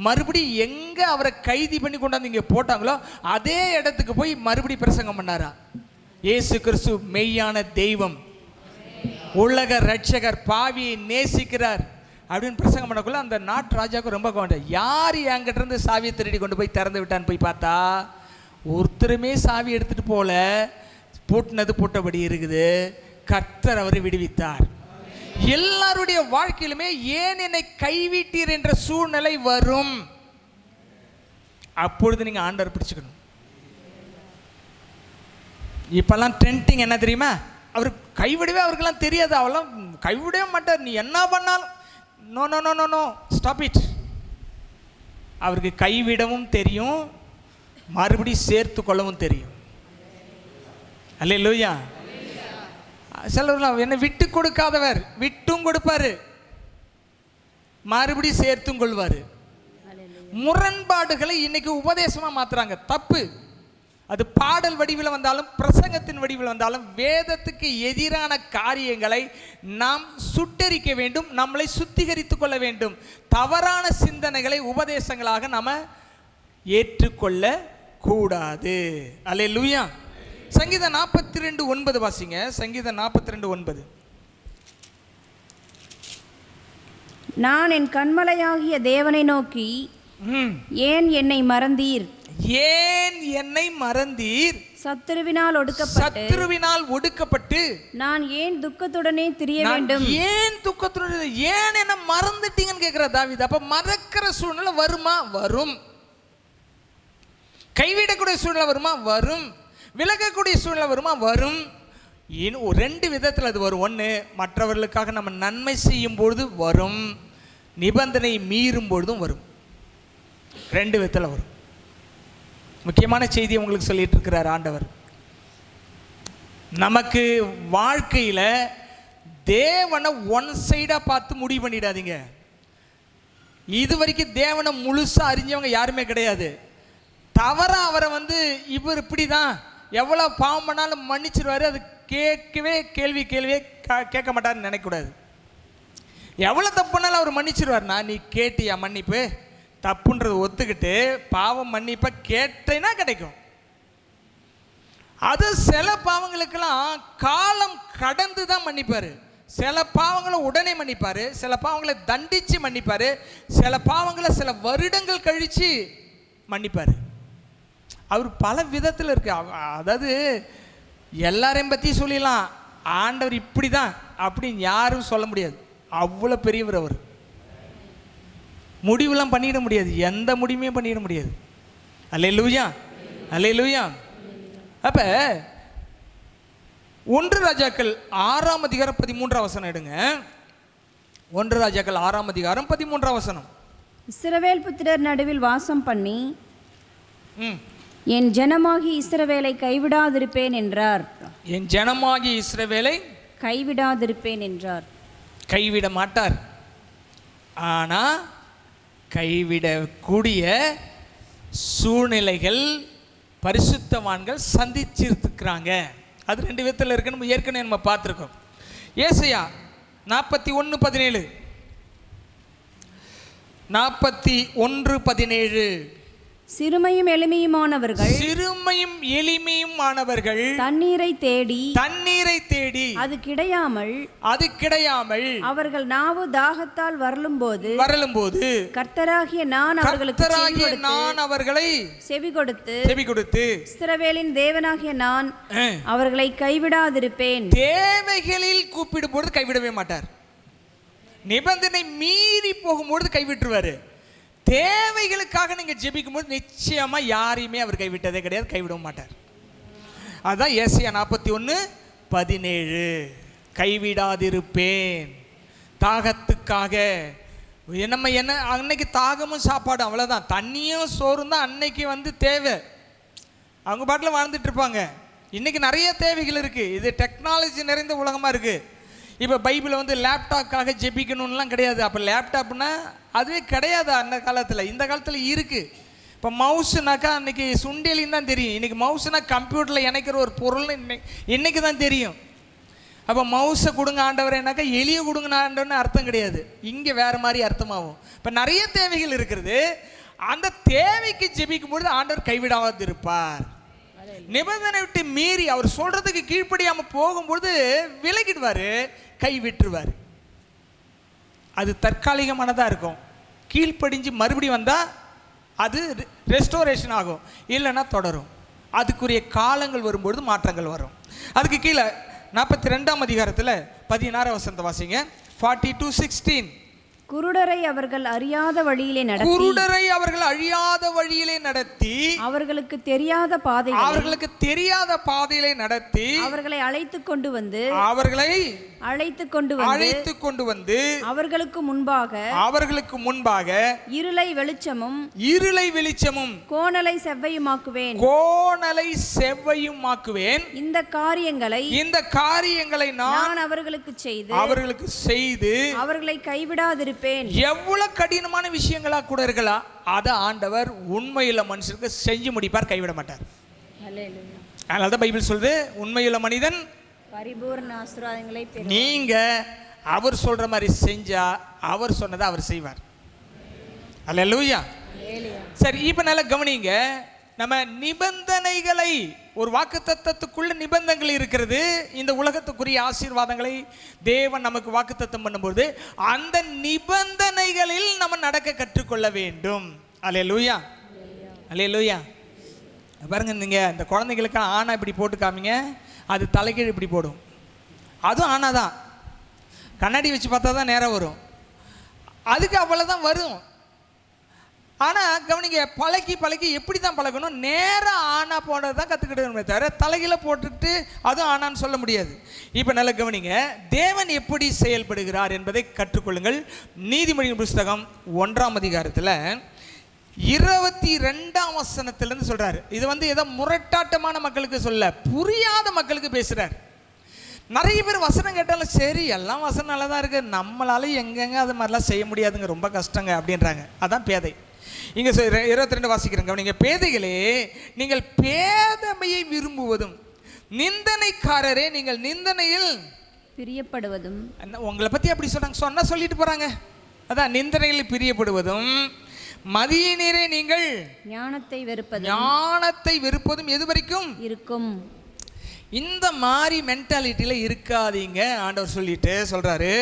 மறுபடியும் எங்கே அவரை கைதி பண்ணி கொண்டாந்து இங்கே போட்டாங்களோ அதே இடத்துக்கு போய் மறுபடி பிரசங்கம் பண்ணாரா. இயேசு கிறிஸ்து மெய்யான தெய்வம், உலக ரட்சகர், பாவியை நேசிக்கிறார் அப்படின்னு பிரசங்கம் பண்ணக்குள்ள அந்த நாட்டு ராஜாவுக்கு ரொம்ப கோவம். யார் என்கிட்ட இருந்து சாவியை திருடி கொண்டு போய் திறந்து விட்டான்னு போய் பார்த்தா ஒருத்தருமே சாவி எடுத்துட்டு போல, பூட்டினது பூட்டபடி இருக்குது. கர்த்தர் அவரை விடுவித்தார். எல்லாருடைய வாழ்க்கையிலுமே ஏன் என்னை கைவிட்டீர் என்ற சூழ்நிலை வரும். அப்பொழுது நீங்க ஆண்டவர் பிடிச்சுக்கணும். இப்பெல்லாம் ட்ரெண்டிங் என்ன தெரியுமா? அவர் கைவிடவே அவருக்கெல்லாம் தெரியாது. அவெல்லாம் கைவிடவே மாட்டார். நீ என்ன பண்ணாலும் no no no no no stop it. அவருக்கு கைவிடவும் தெரியும், மறுபடி சேர்த்து கொள்ளவும் தெரியும். அல்லேலூயா. சிலர்லாம் என்னை விட்டு கொடுக்காதவர் விட்டும் கொடுப்பாரு, மறுபடியும் சேர்த்தும் கொள்வார். முரண்பாடுகளை இன்னைக்கு உபதேசமா மாத்துறாங்க, தப்பு. அது பாடல் வடிவில் வந்தாலும் பிரசங்கத்தின் வடிவில் வந்தாலும் வேதத்துக்கு எதிரான காரியங்களை நாம் சுட்டரிக்க வேண்டும், நம்மளை சுத்திகரித்துக் கொள்ள வேண்டும். தவறான சிந்தனைகளை உபதேசங்களாக நாம ஏற்றுக்கொள்ள கூடாது. அல்லேலூயா. சங்கீதம் 42:9 வாசிங்க. சங்கீதம் 42:9. நான் என் கண்மலையாகிய தேவனை நோக்கி, ஏன் என்னை மறந்தீர்? ஏன் என்னை மறந்தீர்? சத்துருவினால் ஒடுக்கப்பட்டு நான் ஏன் துக்கத்துடனே திரிய வேண்டும்? ஏன் துக்கத்துடன், ஏன் என்ன மறந்துட்டீங்கன்னு கேட்கிற தாவீது. அப்ப மறக்கிற சூழ்நிலை வருமா? வரும். கைவிடக்கூடிய சூழ்நிலை வருமா? வரும். விலகக்கூடிய சூழ்நிலை வருமா? வரும். ரெண்டு விதத்தில் அது வரும். ஒன்று, மற்றவர்களுக்காக நம்ம நன்மை செய்யும் பொழுது வரும், நிபந்தனை மீறும் பொழுதும் வரும். ரெண்டு விதத்தில் வரும். முக்கியமான செய்தியை உங்களுக்கு சொல்லிட்டு இருக்கிறார் ஆண்டவர். நமக்கு வாழ்க்கையில் தேவனை ஒன் சைடாக பார்த்து முடிவு பண்ணிடாதீங்க. இது வரைக்கும் தேவனை முழுசாக அறிஞ்சவங்க யாருமே கிடையாது. தவறா அவரை இவர் இப்படி தான், எவ்வளோ பாவம் பண்ணாலும் மன்னிச்சிருவாரு, அது கேள்வியே கேட்க மாட்டாருன்னு நினைக்கக்கூடாது. எவ்வளோ தப்பு பண்ணாலும் அவர் மன்னிச்சிருவார். நீ கேட்டியா மன்னிப்பு? தப்புன்றது ஒத்துக்கிட்டு பாவம் மன்னிப்பை கேட்டேன்னா கிடைக்கும். அது சில பாவங்களுக்கெல்லாம் காலம் கடந்து தான் மன்னிப்பார். சில பாவங்களை உடனே மன்னிப்பார், சில பாவங்களை தண்டித்து மன்னிப்பார், சில பாவங்களை சில வருடங்கள் கழித்து மன்னிப்பார். அவர் பல விதத்தில் இருக்கு. அதாவது எல்லாரையும் பற்றி சொல்லிடலாம், ஆண்டவர் இப்படி தான் அப்படின்னு யாரும் சொல்ல முடியாது. அவ்வளோ பெரியவர் அவர். முடிவுலாம் பண்ணிட முடியாது, எந்த முடிவுமே பண்ணிட முடியாது. அல்லேலூயா, அல்லேலூயா. அப்போ 1 ராஜாக்கள் 6ஆம் அதிகாரம் 13ஆம் வசனம் எடுங்க. 1 ராஜாக்கள் 6ஆம் அதிகாரம் 13ஆம் வசனம். இஸ்ரவேல் புத்திரர் நடுவில் வாசம் பண்ணி என் ஜனமாகி இஸ்ரவேலை கைவிடாதிருப்பேன் என்றார். என் ஜனமாகி இஸ்ரவேலை கைவிடாதிருப்பேன் என்றார். கைவிட மாட்டார். ஆனால் கைவிடக்கூடிய சூழ்நிலைகள் பரிசுத்தவான்கள் சந்திச்சிருக்கிறாங்க. அது ரெண்டு விதத்தில் இருக்குன்னு ஏற்கனவே நம்ம பார்த்துருக்கோம். ஏசாயா 41:17. 41:17. சிறுமையும் எளிமையுமானவர்கள் தண்ணீரை தேடி அது கிடையாமல் அவர்கள் நாவு தாகத்தால் வரலும் போது கர்த்தராகிய நான் அவர்களை செவி கொடுத்து இஸ்ரவேலின் தேவனாகிய நான் அவர்களை கைவிடாதிருப்பேன். தேவைகளில் கூப்பிடும் பொழுது கைவிடவே மாட்டார். நிபந்தனை மீறி போகும்பொழுது கைவிட்டுருவாரு. தேவைகளுக்காக நீங்கள் ஜெபிக்கும் போது நிச்சயமா யாரையுமே அவர் கைவிட்டதே கிடையாது, கைவிடவும் மாட்டார். அதுதான் ஏசாயா 41:17. கைவிடாதிருப்பேன். தாகத்துக்காக நம்ம என்ன அன்னைக்கு தாகமும் சாப்பாடு அவ்வளோதான், தண்ணியும் சோறும் தான் அன்னைக்கு தேவை. அவங்க பாட்டில் வாழ்ந்துட்டு இருப்பாங்க. இன்னைக்கு நிறைய தேவைகள் இருக்குது. இது டெக்னாலஜி நிறைந்த உலகமாக இருக்குது. இப்போ பைபிளில் லேப்டாப்காக ஜெபிக்கணும்லாம் கிடையாது. அப்போ லேப்டாப்னா அதுவே கிடையாது அந்த காலத்தில். இந்த காலத்தில் இருக்குது. இப்போ மவுஸுனாக்கா அன்றைக்கி சுண்டேலின்னு தான் தெரியும். இன்றைக்கி மவுஸுனா கம்ப்யூட்டரில் இணைக்கிற ஒரு பொருள்னு இன்னைக்கு தான் தெரியும். அப்போ மவுஸை கொடுங்க ஆண்டவரேனாக்கா எளிய கொடுங்க ஆண்டவர்னு அர்த்தம் கிடையாது. இங்கே வேறு மாதிரி அர்த்தமாகும். இப்போ நிறைய தேவைகள் இருக்கிறது. அந்த தேவைக்கு ஜெபிக்கும் பொழுது ஆண்டவர் கைவிடாது இருப்பார். நிபந்தனை விட்டு மீறி அவர் சொல்றதுக்கு கீழ்ப்படியாமல் போகும்பொழுது விலகிடுவார், கை விட்டுருவார். அது தற்காலிகமானதாக இருக்கும். கீழ்ப்படிஞ்சு மறுபடியும் வந்தால் அது ரெஸ்டோரேஷன் ஆகும், இல்லைன்னா தொடரும். அதுக்குரிய காலங்கள் வரும்பொழுது மாற்றங்கள் வரும். அதுக்கு கீழே 42ஆம் அதிகாரத்தில் 16 வசனத்தை வாசிங்க. 42:16. குருடரை அவர்கள் அறியாத வழியிலே நடத்தி அவர்களுக்கு தெரியாத பாதையிலே நடத்தி அவர்களை அழைத்து கொண்டு வந்து அவர்களுக்கு முன்பாக இருளை வெளிச்சமும் கோணலை செவ்வையுமாக்குவேன். இந்த காரியங்களை நான் அவர்களுக்கு செய்து அவர்களை கைவிடாதிருப்பேன் கொடுப்பேன். எவ்வளவு கடினமான விஷயங்களா கூட இருக்கலாம், அதை ஆண்டவர் உண்மையுள்ள மனுஷனுக்கு செஞ்சு முடிப்பார், கைவிட மாட்டார். ஹல்லேலூயா. அதனாலதான் பைபிள் சொல்லுது, உண்மையுள்ள மனிதன் பரிபூர்ண ஆசீர்வாதங்களை பெறுவான். நீங்க அவர் சொல்ற மாதிரி செஞ்சா அவர் சொன்னதை அவர் செய்வார். அல்லேலூயா. சரி, இப்ப நல்லா கவனிங்க. நம்ம நிபந்தனைகளை, ஒரு வாக்குத்தத்தத்துக்குள்ள நிபந்தனைகள் இருக்கிறது. இந்த உலகத்துக்குரிய ஆசீர்வாதங்களை தேவன் நமக்கு வாக்குத்தத்தம் பண்ணும்போது அந்த நிபந்தனைகளில் நம்ம நடக்க கற்றுக்கொள்ள வேண்டும். அல்லேலூயா, அல்லேலூயா. பாருங்க, நீங்க இந்த குழந்தைங்களுக்கு ஆனா இப்படி போட்டு காமிங்க, அது தலைகீழ் இப்படி போடும். அதுவும் ஆனா தான், கண்ணாடி வச்சு பார்த்தா தான் நேரம் வரும், அதுக்கு அவ்வளோதான் வரும். ஆனால் கவனிங்க, பழக்கி எப்படி தான் பழகணும், நேராக ஆனா போனது தான் கற்றுக்கிட்டோமே தவிர தலைகீழ போட்டுட்டு அதுவும் ஆனான்னு சொல்ல முடியாது. இப்போ நல்லா கவனிங்க, தேவன் எப்படி செயல்படுகிறார் என்பதை கற்றுக்கொள்ளுங்கள். நீதிமொழியின் புஸ்தகம் 1ஆம் அதிகாரத்தில் 22ஆம் வசனத்திலிருந்து சொல்கிறார். இது ஏதோ முரட்டாட்டமான மக்களுக்கு சொல்ல, புரியாத மக்களுக்கு பேசுகிறார். நிறைய பேர் வசனம் கேட்டாலும் சரி, எல்லாம் வசனம் நல்லா தான் இருக்குது, நம்மளால எங்கெங்க அது மாதிரிலாம் செய்ய முடியாதுங்க, ரொம்ப கஷ்டங்க அப்படின்றாங்க. அதான் பேதை. இங்கே 22 வாசிக்கிறேங்க. நீங்கள் பேதைகளே, நீங்கள் பேதமையை விரும்புவதும் நிந்தனைக்காரரே நீங்கள் நிந்தனையில் பிரியப்படுவதும். உங்களை பற்றி அப்படி சொன்னாங்க, சொல்லிட்டு போகிறாங்க. அதான் நிந்தனையில் பிரியப்படுவதும், மதியினரே நீங்கள் ஞானத்தை வெறுப்பதும் எது வரைக்கும் இருக்கும். இந்த மாதிரி மென்டாலிட்டியில் இருக்காதீங்க. ஆண்டவர் சொல்றாரு,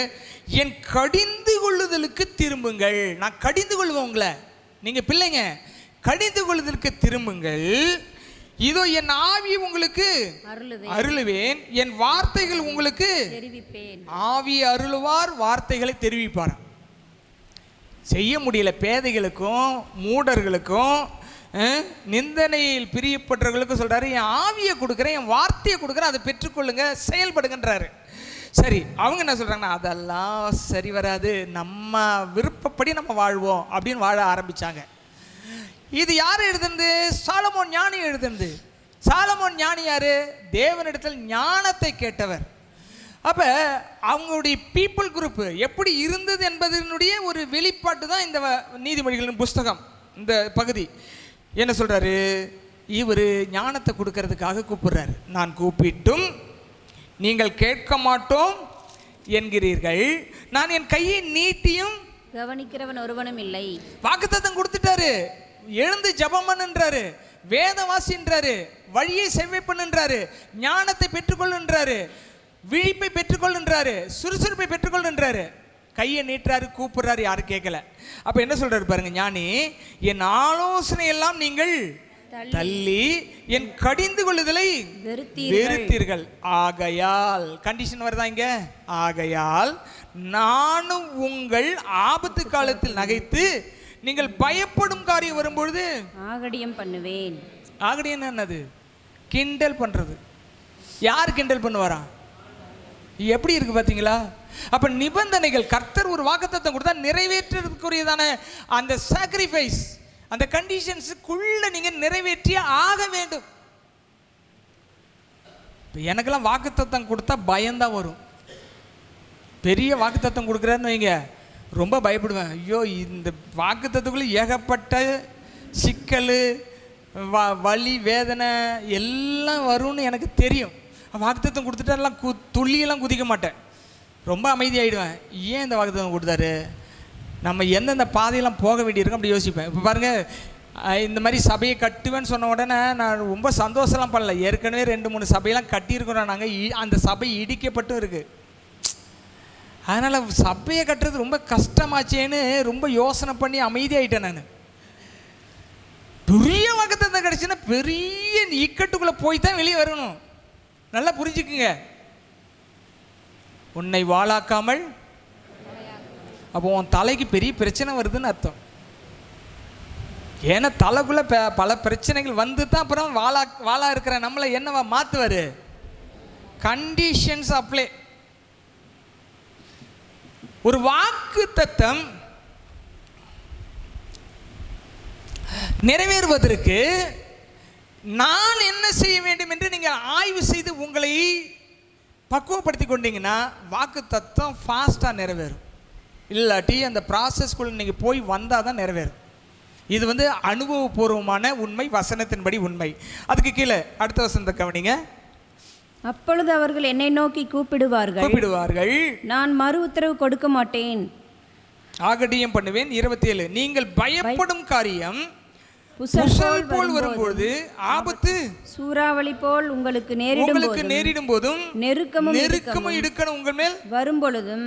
என் கடிந்து கொள்ளுதலுக்கு திரும்புங்கள். நான் கடிந்து கொள்வேன் உங்களை, நீங்க பிள்ளைங்க, கடிந்து கொள்ளுதலுக்கு திரும்புங்கள். இதோ என் ஆவி உங்களுக்கு அருளுவேன், என் வார்த்தைகள் உங்களுக்கு தெரிவிப்பேன். ஆவி அருளுவார், வார்த்தைகளை தெரிவிப்பார். செய்ய முடியல பேதைகளுக்கும் மூடர்களுக்கும் நிந்தனையில் பிரியப்பட்டவர்களுக்கும் சொல்றாரு, என் ஆவியை கொடுக்குறேன், என் வார்த்தையை கொடுக்குறேன், அதை பெற்றுக்கொள்ளுங்க, செயல்படுங்கன்றாரு. சரி, அவங்க என்ன சொல்றாங்கன்னா, அதெல்லாம் சரி வராது, நம்ம விருப்பப்படி நம்ம வாழ்வோம் அப்படின்னு வாழ ஆரம்பிச்சாங்க. இது யார் எழுதுனது? சாலமோன் ஞானி எழுதுனது. சாலமோன் ஞானி யாரு? தேவனிடத்தில் ஞானத்தை கேட்டவர். அப்ப அவங்களுடைய பீப்புள் குரூப் எப்படி இருந்தது என்பதனுடைய ஒரு வெளிப்பாட்டு தான் இந்த நீதிமொழிகளின் புஸ்தகம். இந்த பகுதி என்ன சொல்றாரு? இவர் ஞானத்தை கொடுக்கறதுக்காக கூப்பிடுறாரு. நான் கூப்பிட்டும் நீங்கள் கேட்க மாட்டோம் என்கிறீர்கள், நான் என் கையை நீட்டியும் கவனிக்கிறவன் ஒருவனும் இல்லை. வாக்குத்தத்தம் கொடுத்துட்டாரு, எழுந்து ஜெபம் பண்ணுன்றாரு, வேதவாசின்றாரு, வழியை செவ்வை பண்ணுன்றாரு, ஞானத்தை பெற்றுக்கொள்ளுன்றாரு, விழிப்பை பெற்றுக்கொள்ளுன்றாரு, சுறுசுறுப்பை பெற்றுக்கொள்ளுன்றாரு. கையை நீட்டுறாரு, கூப்பிடுறாரு, யாரும் கேட்கல. அப்ப என்ன சொல்றாரு பாருங்க ஞானி, என் ஆலோசனை எல்லாம் நீங்கள் தள்ளி என் கடிந்து கொள்ளுதலை வெறுத்தீர்கள். ஆகையால், கண்டிஷன் வருதா இங்க, ஆகையால் நானும் உங்கள் ஆபத்து காலத்தில் நகைத்து நீங்கள் பயப்படும் காரியம் வரும்பொழுது ஆகடியம் பண்ணுவேன். ஆகடியம் என்னது? கிண்டல் பண்றது. யார் கிண்டல் பண்ணுவாரா? எப்படி இருக்கு பாத்தீங்களா? அப்ப நிபந்தனைகள், கர்த்தர் ஒரு வாக்குத்தத்தம் கொடுத்தா நிறைவேற்றுறதுக்குரியதான அந்த சாக்ரிஃபைஸ், அந்த கண்டிஷன்ஸுக்குள்ள நீங்க நிறைவேற்றிய ஆக வேண்டும். எனக்கெல்லாம் வாக்குத்தத்தம் கொடுத்தா பயம்தான் வரும். பெரிய வாக்குத்தத்தம் கொடுக்குறாருன்னு வைங்க, ரொம்ப பயப்படுவேன். ஐயோ, இந்த வாக்குத்தத்துக்குள்ள ஏகப்பட்ட சிக்கல், வலி, வேதனை எல்லாம் வரும்னு எனக்கு தெரியும். வாக்குத்தத்தம் கொடுத்துட்டா எல்லாம் துள்ளியெல்லாம் குதிக்க மாட்டேன், ரொம்ப அமைதியாகிடுவேன். ஏன் இந்த வாக்குத்தத்தம் கொடுத்தாரு, நம்ம எந்தெந்த பாதையெல்லாம் போக வேண்டியிருக்கோம் அப்படி யோசிப்பேன். இப்போ பாருங்கள், இந்த மாதிரி சபையை கட்டுவேன்னு சொன்ன உடனே நான் ரொம்ப சந்தோஷம்லாம் பண்ணல. ஏற்கனவே 2-3 சபையெல்லாம் கட்டியிருக்கிறோம் நாங்கள், அந்த சபை இடிக்கப்பட்டும் இருக்குது. அதனால் சபையை கட்டுறது ரொம்ப கஷ்டமாச்சேன்னு ரொம்ப யோசனை பண்ணி அமைதியாகிட்டேன். நான் பெரிய வாக்குத்தத்தம் கிடச்சுன்னா பெரிய இக்கட்டுக்குள்ளே போய் தான் வெளியே வரணும். நல்லா புரிஞ்சுக்குங்க. உன்னை வாளாக்காமல், அப்போ உன் தலைக்கு பெரிய பிரச்சனை வருதுன்னு அர்த்தம். ஏன்னா தலைக்குள்ள பல பிரச்சனைகள் வந்து தான் அப்புறம் வாளா இருக்கிற நம்மளை என்னவா மாத்துவாரு? Conditions apply. ஒரு வாக்குத்தத்தம் நிறைவேறுவதற்கு நான் என்ன செய்ய வேண்டும் என்று நீங்கள் ஆய்வு செய்து உங்களை பக்குவப்படுத்தி கொண்டீங்கன்னா வாக்குத்தத்தம் ஃபாஸ்டா நிறைவேறும். இல்லாட்டி அந்த ப்ராசஸ்குள்ளே நீங்கள் போய் வந்தால் தான் நிறைவேறும். இது வந்து அனுபவபூர்வமான உண்மை, வசனத்தின்படி உண்மை. அதுக்கு கீழே அடுத்த வசனத்தை கவனிங்க. அப்பொழுது அவர்கள் என்னை நோக்கி கூப்பிடுவார்கள், நான் மறு உத்தரவு கொடுக்க மாட்டேன், ஆகடியம் பண்ணுவேன். 27, நீங்கள் பயப்படும் காரியம் புசல் போல் வரும்போது, ஆபத்து சூறாவளி போல் உங்களுக்கு நேரிடும் போதும், நெருக்கமும் இடுக்கணும் உங்கள் மேல் வரும் பொழுதும்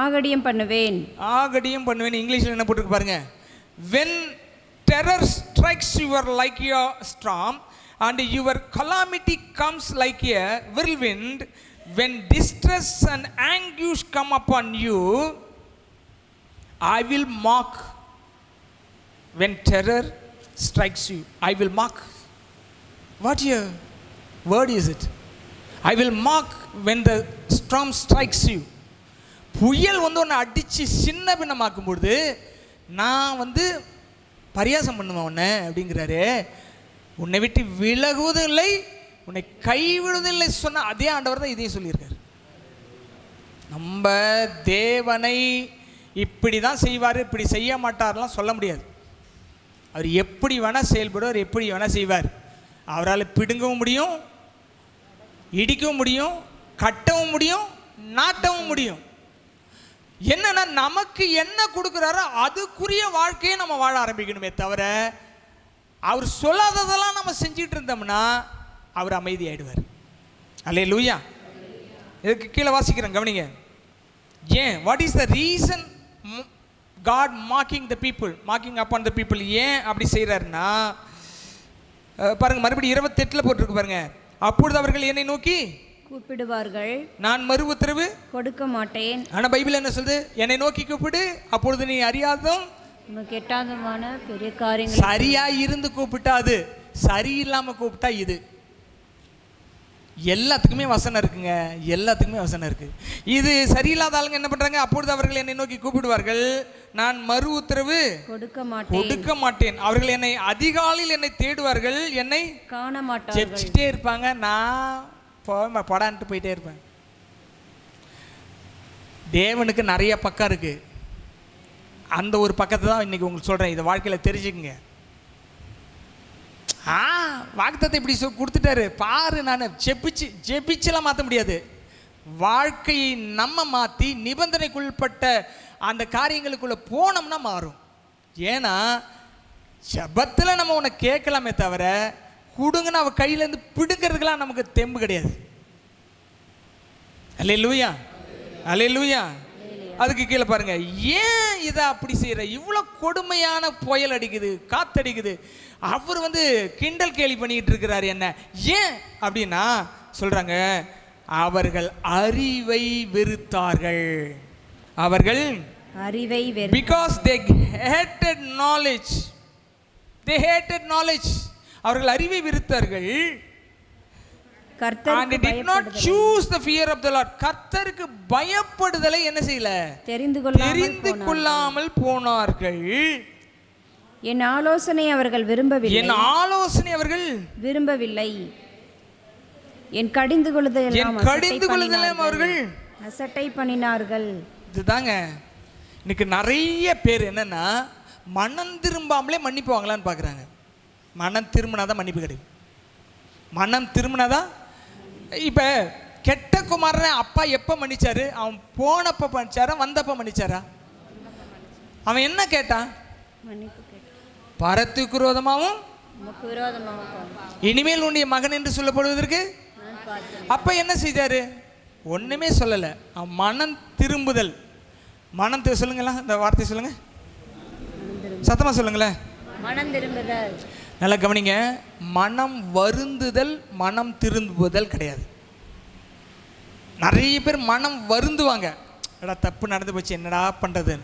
ஆகடியம் பண்ணுவேன். இங்கிலீஷ்ல என்ன போட்டுருக்கு பாருங்க. when terror strikes you like a storm and your calamity comes like a whirlwind, when distress and anguish come upon you, I will mock. When terror strikes you, I will mock. What your word is it? I will mock when the storm strikes you. புயல் வந்து ஒன்று அடித்து சின்ன பின்னமாக்கும் பொழுது நான் வந்து பரியாசம் பண்ணுவேன் உன்னை அப்படிங்கிறாரு. உன்னை விட்டு விலகுவதும் இல்லை, உன்னை கைவிடுவதும் இல்லை சொன்ன அதே ஆண்டவர் தான் இதையும் சொல்லியிருக்காரு. நம்ம தேவனை இப்படி தான் செய்வார், இப்படி செய்ய மாட்டார்லாம் சொல்ல முடியாது. அவர் எப்படி வேணால் செயல்படுவார், எப்படி வேணால் செய்வார். அவரால் பிடுங்கவும் முடியும், இடிக்கவும் முடியும், கட்டவும் முடியும், நாட்டவும் முடியும். என்னன்னா நமக்கு என்ன கொடுக்குறாரோ அதுக்குரிய வாழ்க்கையை நம்ம வாழ ஆரம்பிக்கணுமே தவிர அவர் சொல்லாததெல்லாம் நம்ம செஞ்சிட்டு இருந்தோம்னா அவர் அமைதியாயிடுவார். அல்லேலூயா. இதுக்கு கீழே வாசிக்கிறேன் கவனிங்க. ஏன், what is the reason God marking the people, marking upon the people? ஏன் அப்படி செய்கிறாருன்னா பாருங்க, மறுபடியும் 28 போட்டிருக்கு பாருங்க. அப்பொழுது அவர்கள் என்னை நோக்கி கூப்பிடுவார்கள், நான் மறு உத்தரவு கொடுக்க மாட்டேன். ஆனால் பைபிள் என்ன சொல்லுது? என்னை நோக்கி கூப்பிடு, அப்பொழுது நீ அறியாதும் உனக்கு எட்டாதமான பெரிய காரியங்கள். சரியா இருந்து கூப்பிட்டாது, சரியில்லாம கூப்பிட்டா இது. எல்லாத்துக்குமே வசனம் இருக்குங்க, எல்லாத்துக்குமே வசனம் இருக்கு. இது சரியில்லாத ஆளுங்க என்ன பண்றாங்க? அப்பொழுது அவர்கள் என்னை நோக்கி கூப்பிடுவார்கள், நான் மறு உத்தரவு கொடுக்க மாட்டேன். அவர்கள் என்னை அதிகாலையில் என்னை தேடுவார்கள், என்னை காண மாட்டார்கள். ஜெபிச்சுட்டே இருப்பாங்க, நான் படான்ட்டு போயிட்டே இருப்பேன். தேவனுக்கு நிறைய பக்கம் இருக்கு. அந்த ஒரு பக்கத்தை தான் இன்னைக்கு உங்களுக்கு சொல்றேன். இதை வாழ்க்கையில் தெரிஞ்சுக்குங்க. வாக்குத்தத்தை இப்படி கொடுத்துட்டாரு பாரு. நான் ஜெபிச்செல்லாம் மாற்ற முடியாது. வாழ்க்கையை நம்ம மாற்றி நிபந்தனைக்குள்பட்ட அந்த காரியங்களுக்குள்ள போனோம்னா மாறும். ஏன்னா ஜெபத்தில் நம்ம உன்னை கேட்கலாமே தவிர கொடுங்கன்னு அவ கையிலேருந்து பிடுங்கிறதுக்கெல்லாம் நமக்கு தெம்பு கிடையாது. அல்லேலூயா, அல்லேலூயா. அதுக்கு கீழே பாருங்க, ஏன் இதை அப்படி செய்யற? இவ்வளோ கொடுமையான புயல் அடிக்குது, காத்தடிக்குது, அவர் வந்து கிண்டல் கேலி பண்ணிட்டு இருக்கிறாரு என்ன? ஏன் அப்படின்னா சொல்றாங்க, அவர்கள் அறிவை வெறுத்தார்கள். அவர்கள் அறிவை because they hated knowledge. They hated knowledge. அவர்கள் அறிவை வெறுத்தார்கள். and did not choose the fear of the Lord. கர்த்தருக்கு பயப்படுதலை என்ன செய்யல? தெரிந்து கொள்ளாமல் போனார்கள். என் ஆலோசனை அவர்கள் விரும்பவில்லை. என் கடிந்து கொள்ளுதலை அவர்கள் அசட்டை பண்ணினார்கள். இதுதாங்க இன்னைக்கு நிறைய பேர் என்னன்னா மனம் திரும்பாமலே மன்னிப்பு வாங்கலான்னு பார்க்குறாங்க. மனம் திரும்பினாதான் மன்னிப்பு கிடைக்கும். மனம் திரும்பினாதான். இப்போ கெட்ட குமாரனை அப்பா எப்போ மன்னிச்சாரு? அவன் போனப்போ மன்னிச்சாரா, வந்தப்போ மன்னிச்சாரா? அவன் என்ன கேட்டான்? பரத்துக்கு விரோதமாகவும் இனிமேல் உன்னுடைய மகன் என்று சொல்லப்படுவதற்கு. அப்ப என்ன செய்தாரு? ஒண்ணுமே சொல்லல. அவன் மனம் திரும்புதல். மனம் சொல்லுங்களா, இந்த வார்த்தை சொல்லுங்க, சத்தமா சொல்லுங்களேன். மனம் திரும்புதல். நல்லா கவனிங்க. மனம் வருந்துதல், மனம் திரும்புதல் கிடையாது. நிறைய பேர் மனம் வருந்துவாங்க, எடா தப்பு நடந்து போச்சு என்னடா பண்றது.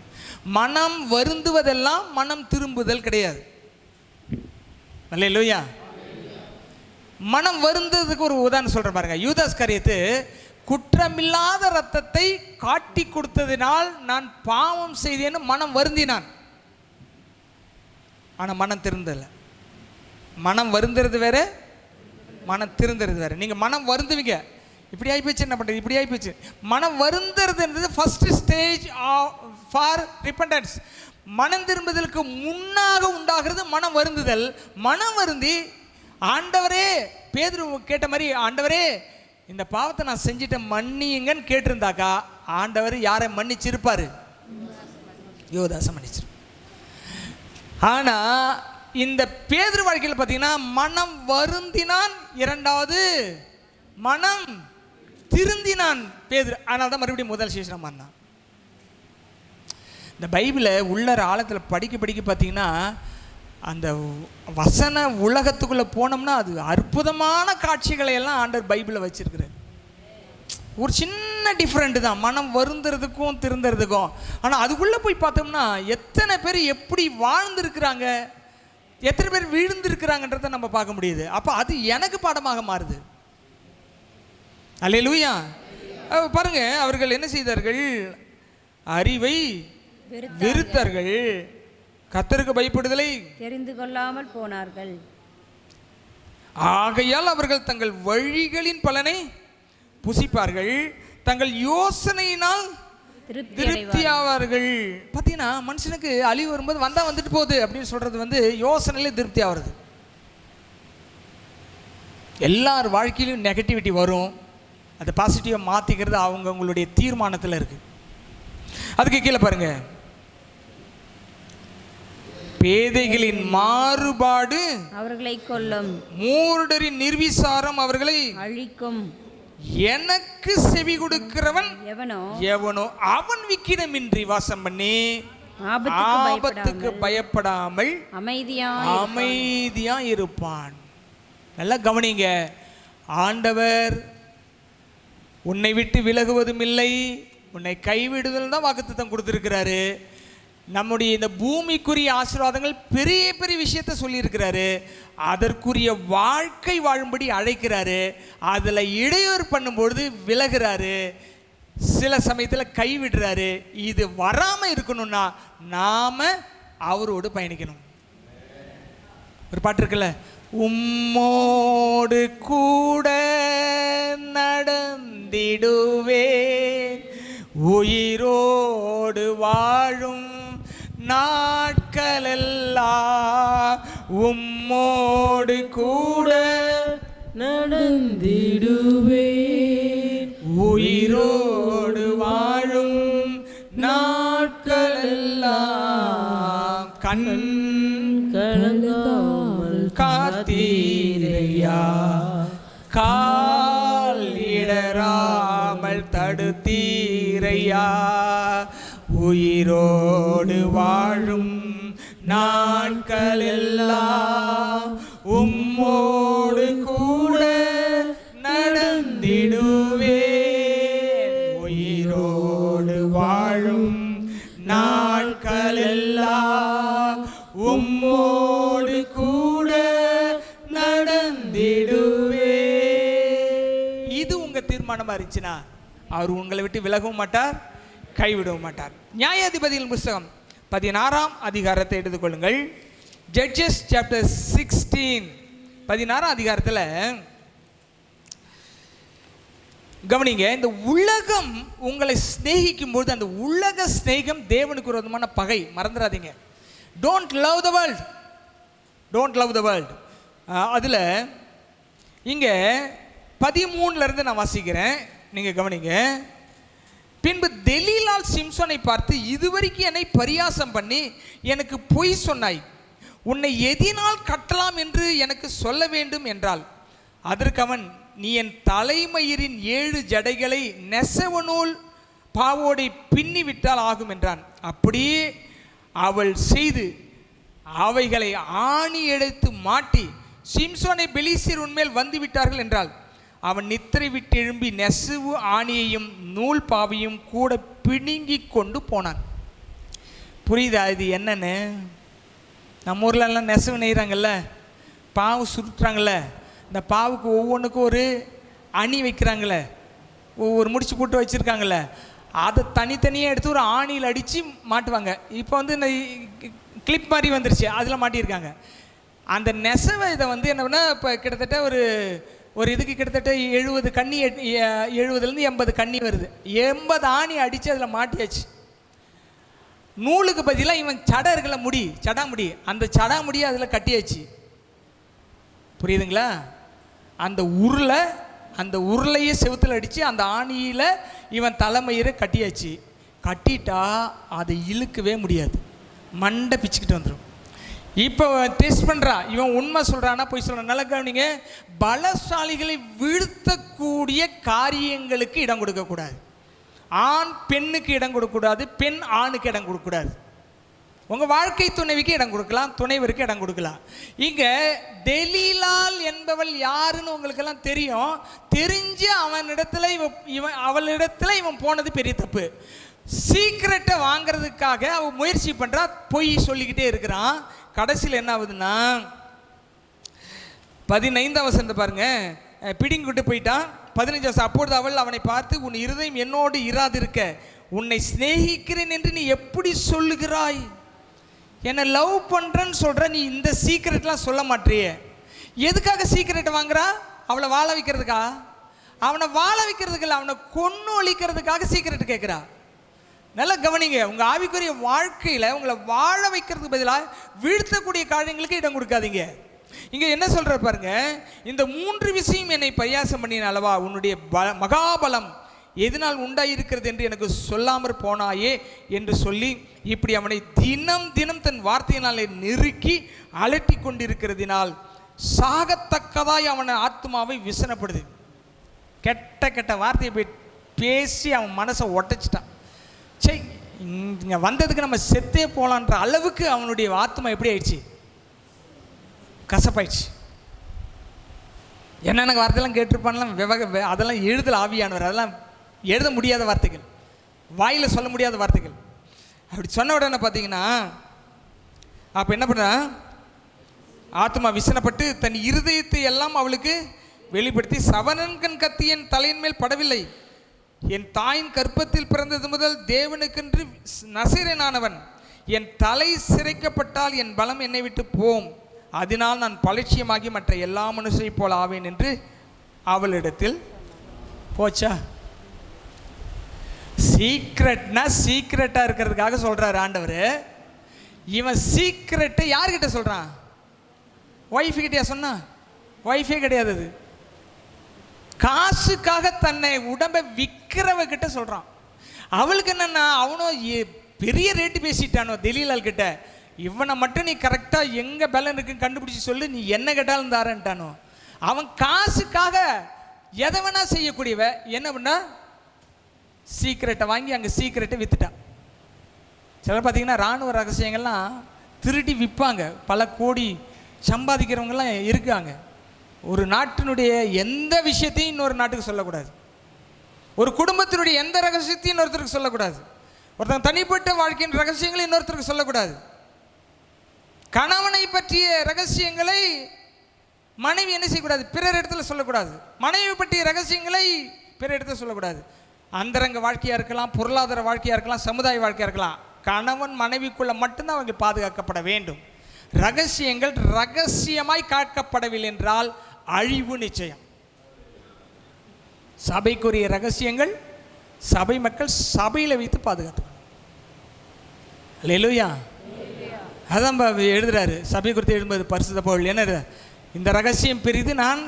மனம் வருந்துவதெல்லாம் மனம் திரும்புதல் கிடையாது. அல்லேலூயா. மனம் வருந்ததுக்கு ஒரு உதாரணம் சொல்றேன் பாருங்க. யூதாஸ் காரியத்து குற்றமில்லாத ரத்தத்தை காட்டி கொடுத்ததினால் நான் பாவம் செய்தேன்னு மனம் வருந்தினான். ஆனா மனம் திருந்தல. மனம் வருந்துறது வேற, மனம் திருந்துறது வேற. நீங்க மனம் வருந்துவீங்க, இப்படி ஆகி போச்சு, என்ன பண்றது, இப்படி ஆகி போச்சு. மனம் வருந்துறதுன்றது ஃபர்ஸ்ட் ஃபார் ரிப்பண்டன்ஸ். மனம் திரும்புதலுக்கு முன்னாக உண்டாகிறது மனம் வருந்துதல். மனம் வருந்தி ஆண்டவரே, பேதுரு கேட்ட மாதிரி, ஆண்டவரே இந்த பாவத்தை நான் செஞ்சிட்டேன் மன்னியுங்கன்னு கேட்டிருந்தாக்கா ஆண்டவர் யாரை மன்னிச்சிருப்பாரு? யோதாசை மன்னிச்சிரு. ஆனா இந்த பேதுரு வாழ்க்கையில் பார்த்தீங்கன்னா மனம் வருந்தினான், இரண்டாவது மனம் திருந்தினான் பேதுரு. அதனால தான் மறுபடியும் முதல் சீசனம் பண்ணான். இந்த பைபிளை உள்ளர ஆழத்தில் படிக்க பார்த்தீங்கன்னா அந்த வசன உலகத்துக்குள்ளே போனோம்னா அது அற்புதமான காட்சிகளை எல்லாம் ஆண்டவர் பைபிளை வச்சிருக்கிறார். ஒரு சின்ன டிஃப்ரெண்ட் தான் மனம் வருந்துறதுக்கும் திருந்துறதுக்கும். ஆனால் அதுக்குள்ளே போய் பார்த்தோம்னா எத்தனை பேர் எப்படி வாழ்ந்துருக்கிறாங்க, எத்தனை பேர் விழுந்திருக்கிறாங்கன்றதை நம்ம பார்க்க முடியுது. அப்போ அது எனக்கு பாடமாக மாறுது. அல்லேலூயா. பாருங்க, அவர்கள் என்ன செய்தார்கள்? அறிவை வெறுத்தார்கள், கர்த்தருக்கு பயப்படுதலை தெரிந்து கொள்ளாமல் போனார்கள். ஆகையால் அவர்கள் தங்கள் வழிகளின் பலனை புசிப்பார்கள், தங்கள் யோசனையினால் திருப்தி ஆவார்கள். பார்த்தீங்கன்னா மனுஷனுக்கு அழிவு வரும்போது வந்தா வந்துட்டு போகுது அப்படின்னு சொல்றது வந்து யோசனையில திருப்தி ஆகிறது. எல்லார் வாழ்க்கையிலும் நெகட்டிவிட்டி வரும், அதை பாசிட்டிவாக மாற்றிக்கிறது அவங்களுடைய தீர்மானத்தில் இருக்கு. அதுக்கு கீழே பாருங்க, பேதைகளின் மாறுபாடு அவர்களை கொல்லும், மூடரின் நிர்விசாரம் அவர்களை அழிக்கும். எனக்கு செவி கொடுக்கிறவன் எவனோ அவன் விக்கிரமின்றி வாசம் பண்ணி ஆபத்துக்கு பயப்படாமல் அமைதியா இருப்பான். நல்லா கவனிங்க, ஆண்டவர் உன்னை விட்டு விலகுவதும் இல்லை, உன்னை கைவிடுதல் தான் வாக்குத்தத்தம் கொடுத்துருக்கிறாரு. நம்முடைய இந்த பூமிக்குரிய ஆசீர்வாதங்கள் பெரிய பெரிய விஷயத்த சொல்லியிருக்கிறாரு. அதற்குரிய வாழ்க்கை வாழும்படி அழைக்கிறாரு. அதில் இடையூறு பண்ணும்பொழுது விலகிறாரு, சில சமயத்தில் கைவிடுறாரு. இது வராமல் இருக்கணும்னா நாம அவரோடு பயணிக்கணும். ஒரு பாட்டு இருக்குல்ல, உம்மோடு கூட நடந்திடுவேன் உயிரோடு வாழும் நாட்களெல்லாம், உம்மோடு கூட நடந்திடுவேன் உயிரோடு வாழும் நாட்களெல்லாம், கண் கலங்காமல் காத்தீரையா, கால் இடராமல் தடுத்தீரையா, உயிரோடு வாழும் நாட்களெல்லாம் உம்மோடு கூட நடந்திடுவேன் உயிரோடு வாழும் நாட்களெல்லாம் உம்மோடு கூட நடந்திடுவேன். இது உங்க தீர்மானமா இருந்துச்சுன்னா அவர் உங்களை விட்டு விலகவும் மாட்டார், கைவிடவும் மாட்டார். நியாயாதிபதிகள் புஸ்தகம் 16ஆம் அதிகாரத்தை எடுத்துக்கொள்ளுங்கள். ஜட்ஜஸ் சாப்டர் 16 16ஆம் அதிகாரத்தில் கவனிங்க, இந்த உலகம் உங்களை சிநேகிக்கும் பொழுது அந்த உலக சிநேகம் தேவனுக்கு விரோதமான பகை, மறந்துடாதீங்க. Don't love the world, don't love the world. அதில் இங்கே 13 நான் வாசிக்கிறேன், நீங்கள் கவனிங்க. பின்பு தெலீலால் சிம்சோனை பார்த்து, இதுவரைக்கும் என்னை பரியாசம் பண்ணி எனக்கு பொய் சொன்னாய், உன்னை எதினால் கட்டலாம் என்று எனக்கு சொல்ல வேண்டும் என்றாள். அதற்கு அவன், நீ என் தலைமயிரின் 7 ஜடைகளை நெசவநூல் பாவோடை பின்னி விட்டால் ஆகும் என்றான். அப்படியே அவள் செய்து அவைகளை ஆணி எடுத்து மாட்டி, சிம்சோனை பெலிஸ்தர் உன்மேல் வந்து விட்டார்கள் என்றாள். அவன் நித்திரை விட்டு எழும்பி நெசவு ஆணியையும் நூல் பாவையும் கூட பிடுங்கி கொண்டு போனான். புரியுதா இது என்னன்னு? நம்ம ஊர்லெல்லாம் நெசவு நெய்கிறாங்கல்ல, பாவு சுருட்டுறாங்கல்ல, இந்த பாவுக்கு ஒவ்வொன்றுக்கும் ஒரு அணி வைக்கிறாங்களே, ஒவ்வொரு முடிச்சு போட்டு வச்சுருக்காங்கல்ல, அதை தனித்தனியாக எடுத்து ஒரு ஆணியில் அடித்து மாட்டுவாங்க. இப்போ வந்து இந்த கிளிப் மாதிரி வந்துருச்சு, அதில் மாட்டியிருக்காங்க. அந்த நெசவை இதை வந்து என்ன பண்ணால் இப்போ கிட்டத்தட்ட ஒரு இதுக்கு கிட்டத்தட்ட 70 கண்ணி, 70லேருந்து 80 கண்ணி வருது. 80 ஆணி அடித்து அதில் மாட்டியாச்சு. நூலுக்கு பதிலாக இவன் சடை இருக்கல, முடி, சடாமுடி, அந்த சடாமுடியை அதில் கட்டியாச்சு. புரியுதுங்களா? அந்த உருளையே செவுத்தில் அடித்து அந்த ஆணியில் இவன் தலைமயிரை கட்டியாச்சு. கட்டிட்டா அதை இழுக்கவே முடியாது, மண்டை பிச்சுக்கிட்டு வந்துடும். இப்போ டெஸ்ட் பண்ணுறா, இவன் உண்மை சொல்கிறானா போய் சொல்கிறான். நல்லா கவனிங்க, பலசாலிகளை வீழ்த்தக்கூடிய காரியங்களுக்கு இடம் கொடுக்கக்கூடாது. ஆண் பெண்ணுக்கு இடம் கொடுக்கக்கூடாது, பெண் ஆணுக்கு இடம் கொடுக்கக்கூடாது. உங்கள் வாழ்க்கை துணைவிக்கு இடம் கொடுக்கலாம், துணைவருக்கு இடம் கொடுக்கலாம். இங்கே தெலீலாள் என்பவள் யாருன்னு உங்களுக்கெல்லாம் தெரியும். தெரிஞ்சு அவளிடத்தில் இவன் போனது பெரிய தப்பு. சீக்கிரட்டை வாங்கிறதுக்காக அவன் முயற்சி பண்ணுறா, பொய் சொல்லிக்கிட்டே இருக்கிறான். கடைசியில் என்ன ஆகுதுன்னா 15ஆம் வசனத்தை பாருங்க, பிடிங்கிட்டு போயிட்டான். 15ஆம் வசனம், அப்பொழுது அவள் அவனை பார்த்து, உன் இருதயம் என்னோடு இராதிருக்க உன்னை சிநேகிக்கிறேன் என்று நீ எப்படி சொல்லுகிறாய்? என்னை லவ் பண்ணுறேன்னு சொல்கிற, நீ இந்த சீக்கிரட்லாம் சொல்ல மாட்டியே. எதுக்காக சீக்கிரட்டை வாங்குறா? அவளை வாழ வைக்கிறதுக்கா? அவனை வாழ வைக்கிறதுக்கு இல்லை, அவனை கொன்று ஒழிக்கிறதுக்காக சீக்கிரட்டு கேட்குறா. நல்லா கவனிங்க, உங்கள் ஆவிக்குரிய வாழ்க்கையில் உங்களை வாழ வைக்கிறதுக்கு பதிலாக வீழ்த்தக்கூடிய காரியங்களுக்கு இடம் கொடுக்காதீங்க. இங்கே என்ன சொல்கிற பாருங்க, இந்த 3 விஷயம் என்னை பரியாசம் பண்ணின அளவா உன்னுடைய மகாபலம் எதனால் உண்டாயிருக்கிறது என்று எனக்கு சொல்லாமற் போனாயே என்று சொல்லி இப்படி அவனை தினம் தினம் தன் வார்த்தையினாலே நெருக்கி அலட்டி கொண்டிருக்கிறதினால் சாகத்தக்கதாய் அவனை ஆத்மாவை விசனப்படுது. கெட்ட கெட்ட வார்த்தையை போய் பேசி அவன் மனசை ஒட்டச்சிட்டான். சரி, இங்கே வந்ததுக்கு நம்ம செத்தே போகலான்ற அளவுக்கு அவனுடைய ஆத்மா எப்படி ஆயிடுச்சு? கசப்பாயிடுச்சு. என்னென்ன வார்த்தையெல்லாம் கேட்டிருப்பான்லாம், அதெல்லாம் எழுதல் ஆவியானவர், அதெல்லாம் எழுத முடியாத வார்த்தைகள், வாயில் சொல்ல முடியாத வார்த்தைகள். அப்படி சொன்ன உடனே பார்த்தீங்கன்னா அப்போ என்ன பண்ண, ஆத்மா விசனப்பட்டு தன் இருதயத்தை எல்லாம் அவளுக்கு வெளிப்படுத்தி, சவனன்கண் கத்தி என் தலையின் மேல் படவில்லை, என் தாயின் கற்பத்தில் பிறந்தது முதல் தேவனுக்கென்று நசரேனானவன், என் தலை சிரைக்கப்பட்டால் என் பலம் என்னை விட்டு போம், அதனால் நான் பலட்சியமாகி மற்ற எல்லா மனுஷரை போல் ஆவேன் என்று அவளிடத்தில் போச்சா. சீக்ரெட்டாக இருக்கிறதுக்காக சொல்கிறார் ஆண்டவர். இவன் சீக்ரெட்டை யார்கிட்ட சொல்கிறான்? ஒய்ஃபு கிட்டயா சொன்னா? ஒய்ஃபே கிடையாது, அது காசுக்காக தன்னை உடம்பை விற்கிறவகிட்ட சொல்கிறான். அவளுக்கு என்னென்னா, அவனோ பெரிய ரேட்டு பேசிட்டானோ தெலீலாள் கிட்ட, இவனை மட்டும் நீ கரெக்டாக எங்கே பலன் இருக்குன்னு கண்டுபிடிச்சி சொல்லு, நீ என்ன கேட்டாலும் தாரன்ட்டானோ. அவன் காசுக்காக எதை வேணா செய்யக்கூடியவ என்ன பண்ணா, சீக்கிரட்டை வாங்கி அங்கே சீக்கிரட்டை விற்றுட்டான். சிலர் பார்த்தீங்கன்னா இராணுவ ரகசியங்கள்லாம் திருடி விற்பாங்க, பல கோடி சம்பாதிக்கிறவங்கலாம் இருக்காங்க. ஒரு நாட்டினுடைய எந்த விஷயத்தையும் இன்னொரு நாட்டுக்கு சொல்லக்கூடாது, ஒரு குடும்பத்தினுடைய எந்த ரகசியத்தையும் இன்னொருத்தருக்கு சொல்லக்கூடாது, ஒருத்தன் தனிப்பட்ட வாழ்க்கையின் ரகசியங்களை இன்னொருத்தருக்கு சொல்லக்கூடாது, கணவனை பற்றிய ரகசியங்களை மனைவி என்ன செய்யக்கூடாது, பிறர் இடத்துல சொல்லக்கூடாது, மனைவி பற்றிய ரகசியங்களை பிறர் இடத்துல சொல்லக்கூடாது. அந்தரங்க வாழ்க்கையாக இருக்கலாம், பொருளாதார வாழ்க்கையாக இருக்கலாம், சமுதாய வாழ்க்கையாக இருக்கலாம், கணவன் மனைவிக்குள்ள மட்டும்தான் அவங்க பாதுகாக்கப்பட வேண்டும். ரகசியங்கள் ரகசியமாய் காக்கப்படவில்லை என்றால் அழிவு நிச்சயம். சபைக்குரிய ரகசியங்கள் சபை மக்கள் சபையில் வைத்து பாதுகாத்துக்கணும். அல்லேலூயா. அதான் எழுதுறாரு சபை குறித்து எழுதும்போது பரிசுத்த பவுல் என்ன, இந்த ரகசியம் பெரிது, நான்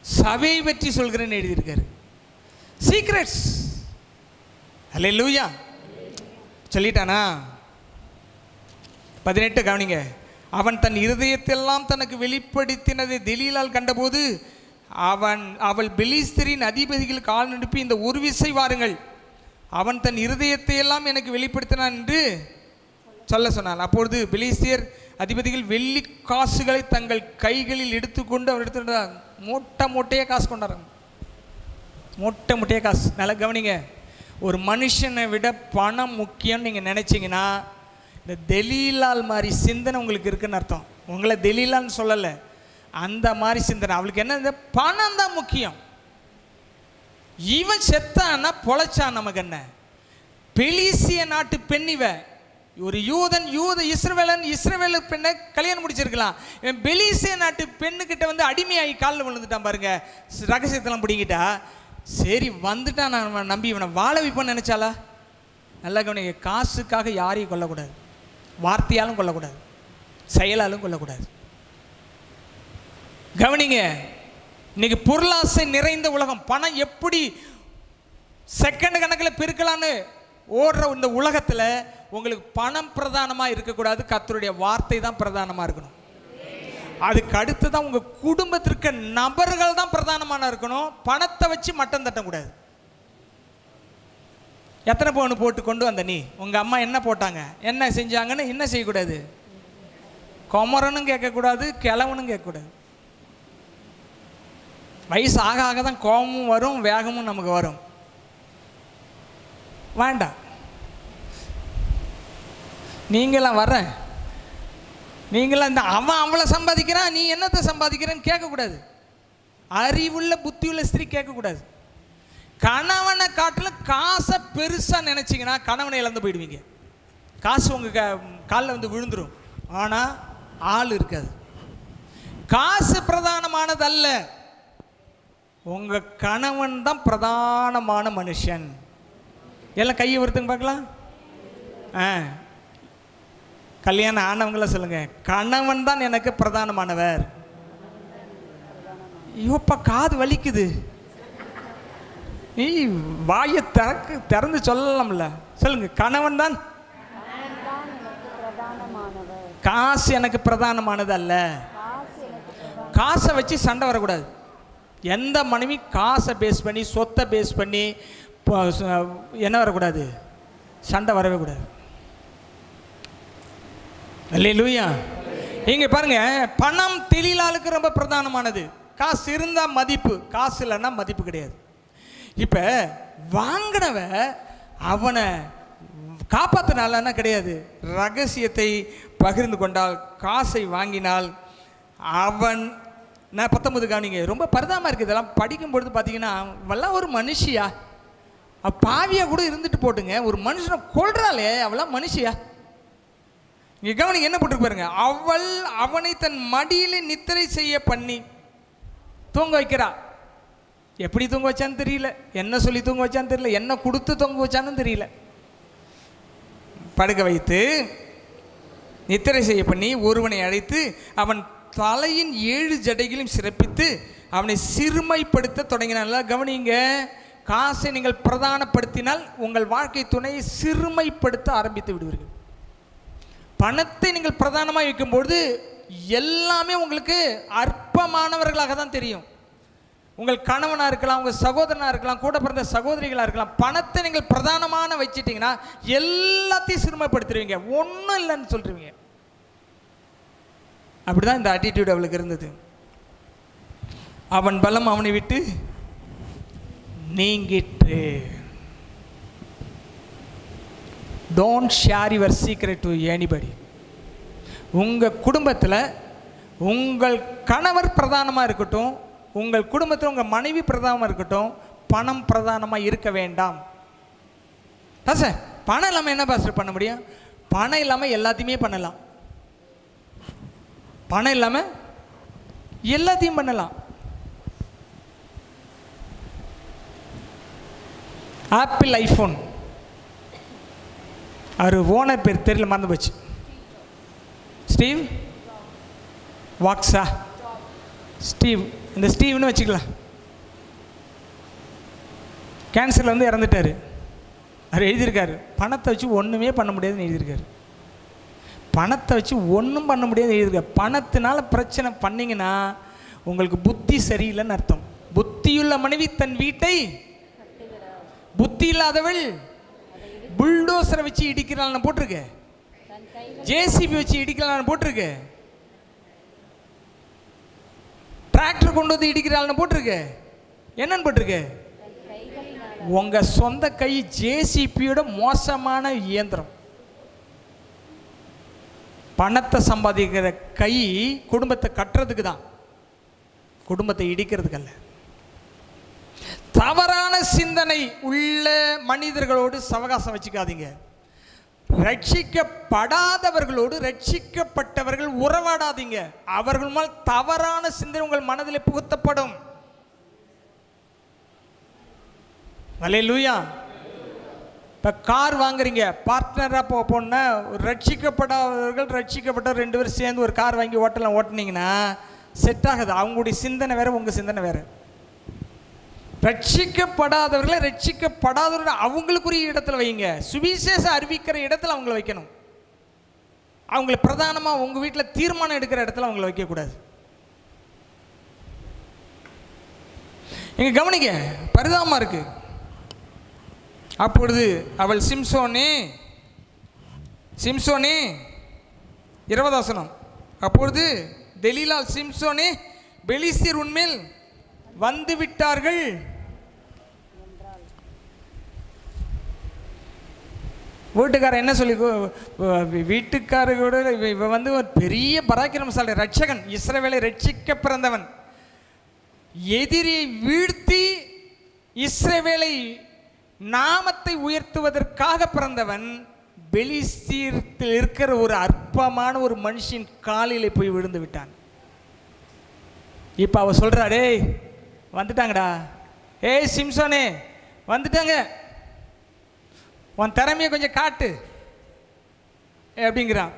சபையை பற்றி சொல்கிறேன்னு எழுதியிருக்காரு. சீக்ரெட்ஸ். அல்லேலூயா. சொல்லிட்டானா? 18 கவனிங்க. அவன் தன் இருதயத்தெல்லாம் தனக்கு வெளிப்படுத்தினதை தெலீலாள் கண்டபோது அவள் பெலிஸ்தரின் அதிபதிகளுக்கு ஆள் அனுப்பி, இந்த ஒரு விசை வாருங்கள், அவன் தன் இருதயத்தை எல்லாம் எனக்கு வெளிப்படுத்தினான் என்று சொல்ல சொன்னான். அப்பொழுது பெலிஸ்தியர் அதிபதிகள் வெள்ளி காசுகளை தங்கள் கைகளில் எடுத்துக்கொண்டு அவர் எடுத்துட்டா மூட்டையே காசு கொண்டாடுறாங்க. மூட்டையே காசு. நல்லா கவனிங்க, ஒரு மனுஷனை விட பணம் முக்கியம்னு நீங்கள் நினச்சிங்கன்னா இந்த தெலீலாள் மாதிரி சிந்தனை உங்களுக்கு இருக்குன்னு அர்த்தம். உங்களை தெலீலான்னு சொல்லலை, அந்த மாதிரி சிந்தனை அவளுக்கு. என்ன, இந்த பணம் தான் முக்கியம். இவன் செத்தான்னா பொழைச்சான், நமக்கு என்ன. பெலிசிய நாட்டு பெண் இவ, ஒரு இஸ்ரவேல பெண்ணை கல்யாணம் முடிச்சிருக்கலாம். இவன் பெலிசிய நாட்டு பெண்ணுக்கிட்ட வந்து அடிமையாகி காலில் விழுந்துட்டான் பாருங்க, ரகசியத்தெல்லாம் பிடிங்கிட்டா. சரி வந்துட்டான், நான் நம்பி இவனை வாழ வைப்பேன்னு நினைச்சாளா? நல்லா கவனிங்க, காசுக்காக யாரையும் கொல்லக்கூடாது, வார்த்தையாலும் கொல்லக்கூடாது, செயலாலும் கொல்லக்கூடாது. கவனிங்க, இன்னைக்கு பொருளாசை நிறைந்த உலகம், பணம் எப்படி செகண்ட் கணக்கில் பெருக்கலான்னு ஓடுற இந்த உலகத்தில் உங்களுக்கு பணம் பிரதானமாக இருக்கக்கூடாது, கர்த்தருடைய வார்த்தை தான் பிரதானமாக இருக்கணும். அதுக்கு அடுத்து தான் உங்கள் குடும்பத்திற்கு நபர்கள் தான் பிரதானமான இருக்கணும். பணத்தை வச்சு மட்டம் தட்டக்கூடாது. எத்தனை பவுன் போட்டு கொண்டு வந்த நீ, உங்கள் அம்மா என்ன போட்டாங்க, என்ன செஞ்சாங்கன்னு என்ன செய்யக்கூடாது, குமரனும் கேட்கக்கூடாது, கிழவனும் கேட்கக்கூடாது. வயசு ஆக ஆக தான் கோபமும் வரும், வேகமும் நமக்கு வரும். வேண்டாம், நீங்களாம் வர, நீங்களாம் இந்த அவன் அவளை சம்பாதிக்கிறான், நீ என்னத்தை சம்பாதிக்கிறேன்னு கேட்கக்கூடாது. அறிவுள்ள புத்தியுள்ள ஸ்திரீ கேட்கக்கூடாது. கணவனை காட்டிலும் காசை பெருசாக நினச்சிங்கன்னா கணவனை இழந்து போயிடுவீங்க. காசு உங்கள் காலில் வந்து விழுந்துடும், ஆனால் ஆள் இருக்காது. காசு பிரதானமானது அல்ல, உங்கள் கணவன் தான் பிரதானமான மனுஷன். எல்லாம் கையை ஒருத்தங்க பார்க்கலாம். கல்யாணம் ஆனவங்கள சொல்லுங்கள், கணவன் தான் எனக்கு பிரதானமானவர். ஐயோப்பா காது வலிக்குது, நீ வாயை திறந்து சொல்லலாம்ல. சொல்லுங்க, கணவன் தான், காசு எனக்கு பிரதானமானது அல்ல. காசை வச்சு சண்டை வரக்கூடாது. எந்த மனைவி காசை பேஸ் பண்ணி சொத்தை பேஸ் பண்ணி என்ன வரக்கூடாது, சண்டை வரவே கூடாது. அல்லேலூயா. இங்கே பாருங்க, பணம் தொழிலாளுக்கு ரொம்ப பிரதானமானது. காசு இருந்தால் மதிப்பு, காசு இல்லைன்னா மதிப்பு கிடையாது. இப்போ வாங்கினவ அவனை காப்பாற்றினாலன்னா கிடையாது, ரகசியத்தை பகிர்ந்து கொண்டால், காசை வாங்கினால் அவன். நான் 19 கவனிங்க, ரொம்ப பரிதாபமாக இருக்குது. இதெல்லாம் படிக்கும்பொழுது பார்த்தீங்கன்னா, அவெல்லாம் ஒரு மனுஷியா, பாவியாக கூட இருந்துட்டு போட்டுங்க, ஒரு மனுஷனை கொள்றாளே அவெல்லாம் மனுஷியா. இங்கே கவனிங்க என்ன போட்டு பாருங்க, அவள் அவனை தன் மடியில் நித்திரை செய்ய பண்ணி தூங்க வைக்கிறா. எப்படி தூங்க வச்சான்னு தெரியல, என்ன சொல்லி தூங்க வச்சான்னு தெரியல, என்ன கொடுத்து தூங்க வச்சான்னு தெரியல. படுக்க வைத்து நித்திரை செய்ய பண்ணி ஒருவனை அழைத்து அவன் தலையின் 7 ஜடைகளையும் சிறப்பித்து அவனை சிறுமைப்படுத்த தொடங்கினால. கவனிங்க, காசை நீங்கள் பிரதானப்படுத்தினால் உங்கள் வாழ்க்கை துணையை சிறுமைப்படுத்த ஆரம்பித்து விடுவீர்கள். பணத்தை நீங்கள் பிரதானமாக வைக்கும்பொழுது எல்லாமே உங்களுக்கு அற்பமானவர்களாக தான் தெரியும். உங்கள் கணவனாக இருக்கலாம், உங்கள் சகோதரனாக இருக்கலாம், கூட பிறந்த சகோதரிகளாக இருக்கலாம். பணத்தை நீங்கள் பிரதானமான வச்சிட்டிங்கன்னா எல்லாத்தையும் சிறுமைப்படுத்துருவீங்க, ஒன்றும் இல்லைன்னு சொல்லிடுவீங்க. அப்படி தான் இந்த ஆட்டிடியூட் அவளுக்கு இருந்தது. அவன் பலம் அவனை விட்டு நீங்கிட்டு. Don't share your secret to anybody. உங்கள் குடும்பத்தில் உங்கள் கணவர் பிரதானமாக இருக்கட்டும், உங்கள் குடும்பத்தில் உங்கள் மனைவி பிரதானமாக இருக்கட்டும், பணம் பிரதானமாக இருக்க வேண்டாம். சார் பணம் இல்லாமல் என்ன பாஸ்டர் பண்ண முடியும்? பணம் இல்லாமல் எல்லாத்தையுமே பண்ணலாம். பணம் இல்லாமல் எல்லாத்தையும் பண்ணலாம். ஆப்பிள் ஐஃபோன், அவர் ஓனர் பேர் தெரியல, மறந்து போச்சு. ஸ்டீவ் வாக்ஸா, ஸ்டீவ், இந்த ஸ்டீவ்னு வச்சுக்கலாம். கேன்சரில் வந்து இறந்துட்டார். அவர் எழுதியிருக்காரு, பணத்தை வச்சு ஒன்றுமே பண்ண முடியாதுன்னு எழுதியிருக்காரு. பணத்தை வச்சு ஒன்றும் பண்ண முடியாதுன்னு எழுதியிருக்காரு. பணத்தினால பிரச்சனை பண்ணிங்கன்னா உங்களுக்கு புத்தி சரியில்லைன்னு அர்த்தம். புத்தியுள்ள மனைவி தன் வீட்டை, புத்தி இல்லாதவள் புல்டோசரை வச்சு இடிக்கிறாள்னு போட்டிருக்கு, ஜேசிபி வச்சு இடிக்கலான்னு போட்டிருக்கு, டிராக்டர் கொண்டு வந்து இடிக்கிறாள்னு போட்டிருக்கு. என்னன்னு போட்டிருக்கு? உங்க சொந்த கை ஜேசிபியோட மோசமான இயந்திரம். பணத்தை சம்பாதிக்கிற கை குடும்பத்தை கட்டுறதுக்கு தான், குடும்பத்தை இடிக்கிறதுக்கு அல்ல. தவறான சிந்தனை உள்ள மனிதர்களோடு சவகாசம் வச்சுக்காதீங்க. ரட்சிக்கப்படாதவர்களோடு ரட்சிக்கப்பட்டவர்கள் உறவாடாதீங்க. அவர்கள் மேல் தவறான சிந்தனை உங்கள் மனதில் புகுத்தப்படும். அல்லேலூயா. இப்போ கார் வாங்குறீங்க, பார்ட்னராக போனா ரட்சிக்கப்படாதவர்கள் ரட்சிக்கப்பட்ட 2 பேர் சேர்ந்து ஒரு கார் வாங்கி ஓட்டினீங்கன்னா செட் ஆகுது. அவங்களுடைய சிந்தனை வேறு, உங்கள் சிந்தனை வேறு. ரட்சிக்கப்படாதவர்களை ரட்சிக்கப்படாதவர்கள் அவங்களுக்குரிய இடத்துல வைங்க. சுவிசேஷம் அறிவிக்கிற இடத்துல அவங்கள வைக்கணும். அவங்கள பிரதானமாக உங்கள் வீட்டில் தீர்மானம் எடுக்கிற இடத்துல அவங்கள வைக்கக்கூடாது. இங்கே கவனிங்க, பரிதாபமாக இருக்கு. அப்பொழுது அவள் சிம்சோனே 20 வசனம், அப்பொழுது தெலீலாள் சிம்சோனே, பெலிஸ்தியர் உன்மேல் வந்து விட்டார்கள். வீட்டுக்காரர் என்ன சொல்லி, வீட்டுக்காரரோட வந்து ஒரு பெரிய பராக்கிரமசாலி, ரட்சகன், இஸ்ரவேலை ரட்சிக்க பிறந்தவன், எதிரியை வீழ்த்தி இஸ்ரவேலை நாமத்தை உயர்த்துவதற்காக பிறந்தவன், பெலிஸ்தீரத்தில் இருக்கிற ஒரு அற்பமான ஒரு மனுஷின் காலில் போய் விழுந்து விட்டான். இப்போ அவ சொல்றா, டேய் வந்துட்டாங்கடா, ஏய் சிம்சோனே வந்துட்டாங்க, உன் திறமையை கொஞ்சம் காட்டு அப்படிங்கிறான்.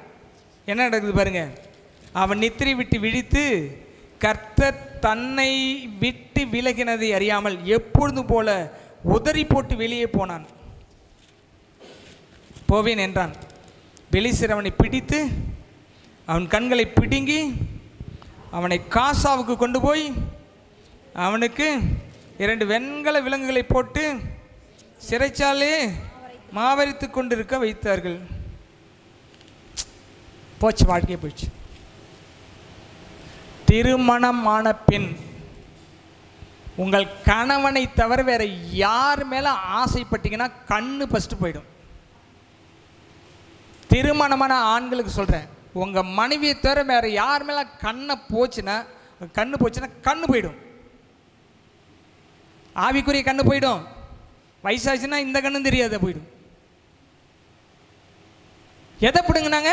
என்ன நடக்குது பாருங்க. அவன் நித்திரை விட்டு விழித்து கர்த்தர் தன்னை விட்டு விலகினதை அறியாமல் எப்பொழுதும் போல உதறி போட்டு வெளியே போனான். போவேன் என்றான். பெலிஸ்தர் அவனை பிடித்து அவன் கண்களை பிடுங்கி அவனை காசாவுக்கு கொண்டு போய் அவனுக்கு 2 வெண்கல விலங்குகளை போட்டு சிறைச்சாலே மாவரித்து கொண்டிருக்க வைத்தார்கள். போச்சு, வாழ்க்கையே போயிடுச்சு. திருமணமான பெண் உங்கள் கணவனை தவிர வேற யார் மேல ஆசைப்பட்டீங்கன்னா கண்ணு ஃபஸ்ட்டு போயிடும். திருமணமான ஆண்களுக்கு சொல்றேன், உங்க மனைவியை தவிர வேற யார் மேல கண்ணு போச்சுன்னா கண்ணு போயிடும். ஆவிக்குரிய கண்ணு போயிடும். வயசாச்சுன்னா இந்த கண்ணும் தெரியாத போயிடும். எதை பிடுங்கினாங்க?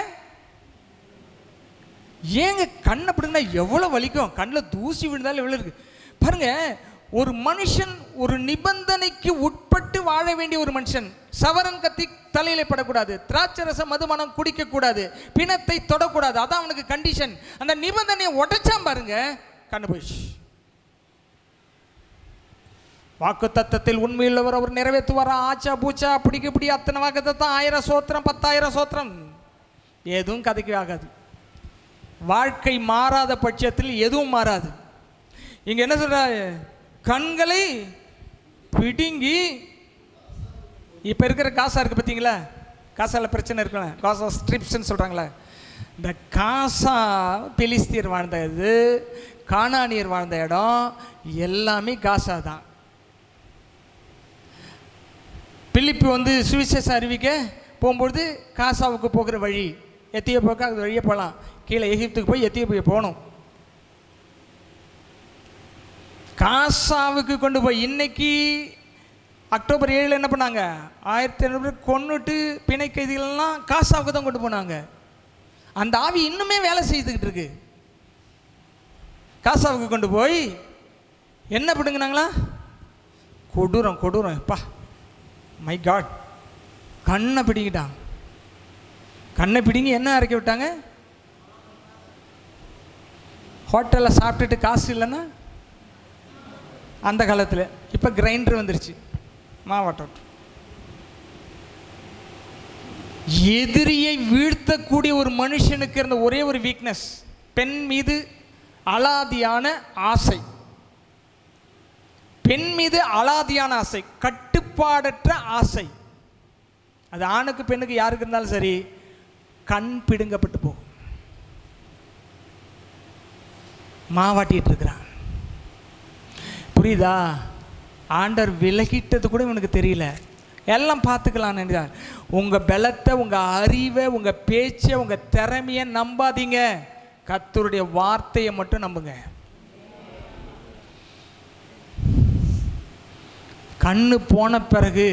ஏங்க கண்ணை பிடுங்கினா எவ்வளோ வலிக்கும்? கண்ணில் தூசி விழுந்தாலும் எவ்வளோ இருக்கு பாருங்க. ஒரு மனுஷன் ஒரு நிபந்தனைக்கு உட்பட்டு வாழ வேண்டிய ஒரு மனுஷன், சவரன் கத்தி தலையில படக்கூடாது, திராட்சரசம் மதுமனம் குடிக்கக்கூடாது, பிணத்தை தொடக்கூடாது. அதான் அவனுக்கு கண்டிஷன். அந்த நிபந்தனையை உடைச்சான் பாருங்க, கண்ணு போயிடுச்சு. வாக்கு தத்தத்தில் உண்மையுள்ளவர் அவர் நிறைவேற்றுவாரா? ஆச்சா பூச்சா பிடிக்க இப்படி அத்தனை வாக்கு தத்தம், 1000 சோத்திரம் 10,000 சோத்திரம், எதுவும் கதைக்கு ஆகாது. வாழ்க்கை மாறாத பட்சத்தில் எதுவும் மாறாது. இங்க என்ன சொல்ற? கண்களை பிடுங்கி, இப்ப இருக்கிற காசா இருக்கு பார்த்தீங்களா, காசால பிரச்சனை இருக்குல்ல, காசா ஸ்ட்ரிப்ஸ்ன்னு சொல்றாங்களே, இந்த காசா பெலிஸ்தியர் வாழ்ந்தது, கானானியர் வாழ்ந்த இடம் எல்லாமே காசா தான். பிலிப்பு வந்து சுவிசேஷம் அறிவிக்க போகும்பொழுது காசாவுக்கு போகிற வழி, எத்தியோப்பியாவுக்கு அது வழியே போகலாம், கீழே எகிப்துக்கு போய் எத்தியோப்பியா போகணும். காசாவுக்கு கொண்டு போய், இன்னைக்கு அக்டோபர் 7 என்ன பண்ணாங்க? 1500 பேர் கொன்னுட்டு பிணை கைதிகள்லாம் காசாவுக்கு தான் கொண்டு போனாங்க. அந்த ஆவி இன்னுமே வேலை செய்துக்கிட்டு இருக்கு. காசாவுக்கு கொண்டு போய் என்ன பிடுங்கினாங்களா? கொடூரம் கொடூரம். எப்பா மை காட், கண்ணை பிடிங்கிட்டாங்க. கண்ணை பிடிங்கி என்ன அரைக்க விட்டாங்க? ஹோட்டலில் சாப்பிட்டுட்டு காசு இல்லைன்னா அந்த காலத்தில், இப்போ கிரைண்டர் வந்துருச்சு, மாவாட்டம். எதிரியை வீழ்த்தக்கூடிய ஒரு மனுஷனுக்கு இருந்த ஒரே ஒரு வீக்னஸ், பெண் மீது அலாதியான ஆசை. பெண் மீது அலாதியான ஆசை, கட்டுப்பாடற்ற ஆசை. அது ஆணுக்கு பெண்ணுக்கு யாருக்கு இருந்தாலும் சரி, கண் பிடுங்கப்பட்டு போகும். மாவாட்டிட்டு இருக்கிறான். புரியுதா? ஆண்டவர் விலகிட்டது கூட இவனுக்கு தெரியல, எல்லாம் பார்த்துக்கலாம் நினைக்கிறார். உங்கள் பலத்தை, உங்கள் அறிவை, உங்கள் பேச்சை, உங்கள் திறமையை நம்பாதீங்க. கர்த்தருடைய வார்த்தையை மட்டும் நம்புங்க. கண்ணு போன பிறகு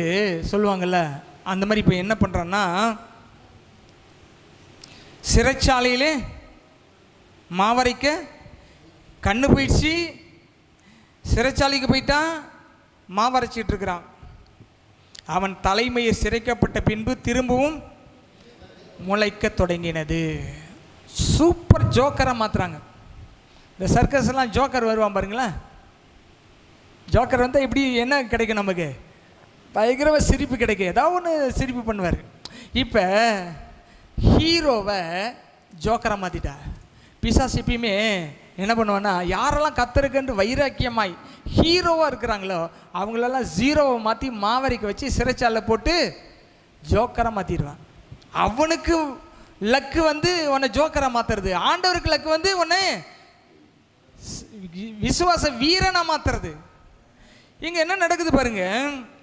சொல்லுவாங்கள்ல, அந்த மாதிரி இப்போ என்ன பண்ணுறான்னா, சிறைச்சாலையிலே மாவரைக்க கண்ணு போயிடுச்சு, சிறைச்சாலைக்கு போயிட்டான், மாவரைச்சிட்டு இருக்கிறான். அவன் தலைமையை சிரைக்கப்பட்ட பின்பு திரும்பவும் முளைக்க தொடங்கினது. சூப்பர் ஜோக்கராக மாற்றுறாங்க. இந்த சர்க்கஸ் எல்லாம் ஜோக்கர் வருவான் பாருங்களேன். ஜோக்கர் வந்தால் இப்படி என்ன கிடைக்கும், நமக்கு பயங்கரமாக சிரிப்பு கிடைக்கும், ஏதாவது ஒன்று சிரிப்பு பண்ணுவார். இப்போ ஹீரோவை ஜோக்கராக மாற்றிட்டா. பிசாசு எப்பயுமே என்ன பண்ணுவான்னா, யாரெல்லாம் கத்தருக்குன்னு வைராக்கியமாய் ஹீரோவாக இருக்கிறாங்களோ அவங்களெல்லாம் ஜீரோவை மாற்றி மாவரிக்க வச்சு சிறைச்சாலை போட்டு ஜோக்கராக மாற்றிடுவான். அவனுக்கு லக்கு வந்து உன்னை ஜோக்கராக மாற்றுறது, ஆண்டவருக்கு லக்கு வந்து உன்னை விசுவாச வீரனா மாத்துறது. இங்க என்ன நடக்குது பாருங்க.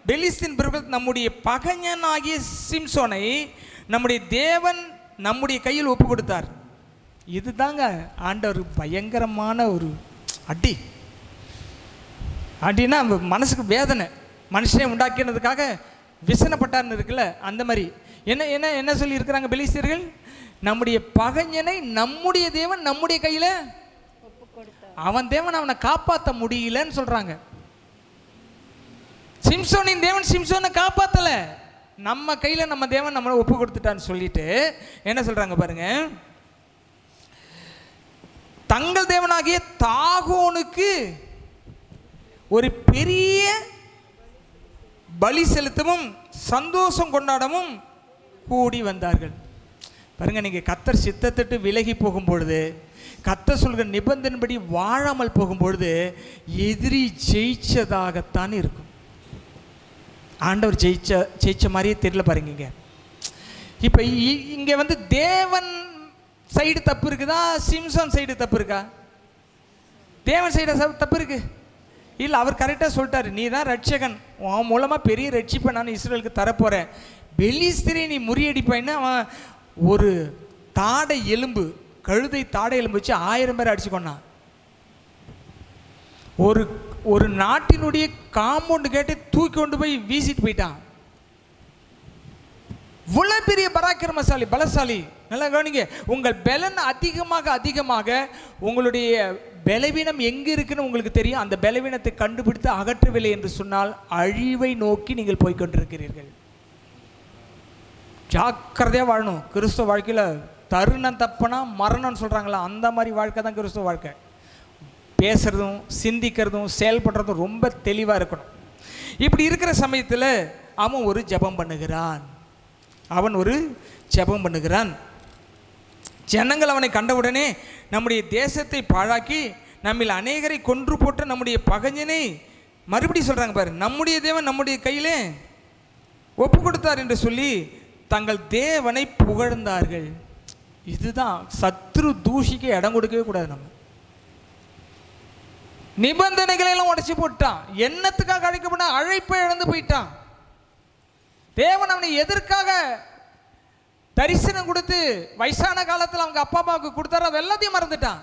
பெலிஸ்தீன் பிரபுக்கள் நம்முடைய பகைஞனாகிய சிம்சோனை நம்முடைய தேவன் நம்முடைய கையில் ஒப்பு கொடுத்தார். இதுதாங்க ஆண்டவர் பயங்கரமான ஒரு அடி. அடின்னா மனசுக்கு வேதனை, மனுஷனை உண்டாக்கினதுக்காக விசனப்பட்டார்னு இருக்குல்ல, அந்த மாதிரி. என்ன என்ன என்ன சொல்லி இருக்கிறாங்க பெலிஸ்தீர்கள்? நம்முடைய பகைஞனை நம்முடைய தேவன் நம்முடைய கையில், அவன் தேவன் அவனை காப்பாற்ற முடியலன்னு சொல்றாங்க. சிம்சோனின் தேவன் சிம்சோனை காப்பாற்றல, நம்ம கையில் நம்ம தேவன் நம்மளை ஒப்பு கொடுத்துட்டான்னு சொல்லிட்டு என்ன சொல்றாங்க பாருங்க. தங்கள் தேவனாகிய தாகோனுக்கு ஒரு பெரிய பலி செலுத்தவும் சந்தோஷம் கொண்டாடவும் கூடி வந்தார்கள். பாருங்க, நீங்க கர்த்தர் சித்தத்திட்டு விலகி போகும் பொழுது, கர்த்தர் சொல்கிற நிபந்தனைப்படி வாழாமல் போகும்பொழுது எதிரி ஜெயிச்சதாகத்தான் இருக்கும். ஆண்டவர் ஜெயிச்ச மாதிரியே தெரியல பாருங்க. இப்போ இங்கே வந்து தேவன் சைடு தப்பு இருக்குதா, சிம்சோன் சைடு தப்பு இருக்கா? தேவன் சைடு தப்பு இருக்கு இல்லை. அவர் கரெக்டாக சொல்லிட்டாரு, நீ தான் ரட்சகன், உன் மூலமாக பெரிய ரட்சிப்பை நான் இஸ்ரேலுக்கு தரப்போகிறேன். பெலிஸ்தரை நீ முறியடிப்பாயின்னு அவன் ஒரு தாடை எலும்பு, கழுதை தாடை எலும்பு வச்சு 1000 பேரை அடிச்சுக்கொண்டான். ஒரு நாட்டினுடைய காம்பவுண்டு கேட்டு தூக்கி கொண்டு போய் வீசிட்டு போயிட்டான். இவ்வளோ பெரிய பராக்கிரமசாலி, பலசாலி. நல்லா கவனிங்க, உங்கள் பலன் அதிகமாக அதிகமாக உங்களுடைய பலவீனம் எங்கே இருக்குன்னு உங்களுக்கு தெரியும். அந்த பலவீனத்தை கண்டுபிடித்து அகற்றவில்லை என்று சொன்னால் அழிவை நோக்கி நீங்கள் போய்கொண்டிருக்கிறீர்கள். ஜாக்கிரதையாக வாழணும். கிறிஸ்துவ வாழ்க்கையில் தருணம் தப்புனா மரணம்னு சொல்கிறாங்களா, அந்த மாதிரி வாழ்க்கை தான் கிறிஸ்துவ வாழ்க்கை. பேசுகிறதும் சிந்திக்கிறதும் செயல்படுறதும் ரொம்ப தெளிவாக இருக்கணும். இப்படி இருக்கிற சமயத்தில் அவன் ஒரு ஜெபம் பண்ணுகிறான். ஜனங்கள் அவனை கண்டவுடனே நம்முடைய தேசத்தை பாழாக்கி நம்மில் அநேகரை கொன்று போட்டு நம்முடைய பகைஞனை மறுபடியும் சொல்கிறாங்க பாரு, நம்முடைய தேவன் நம்முடைய கையிலே ஒப்பு கொடுத்தார் என்று சொல்லி தங்கள் தேவனை புகழ்ந்தார்கள். இதுதான் சத்ரு தூஷிக்க இடம் கொடுக்கவே கூடாது. நம்ம நிபந்தனைகளை எல்லாம் உடைச்சு போட்டான். என்னத்துக்காக அழைக்கப்பட்ட அழைப்பை இழந்து போயிட்டான். தேவன் அவனை எதற்காக தரிசனம் கொடுத்து வயசான காலத்தில் அவங்க அப்பா அம்மாவுக்கு கொடுத்தாரோ அது எல்லாத்தையும் மறந்துட்டான்.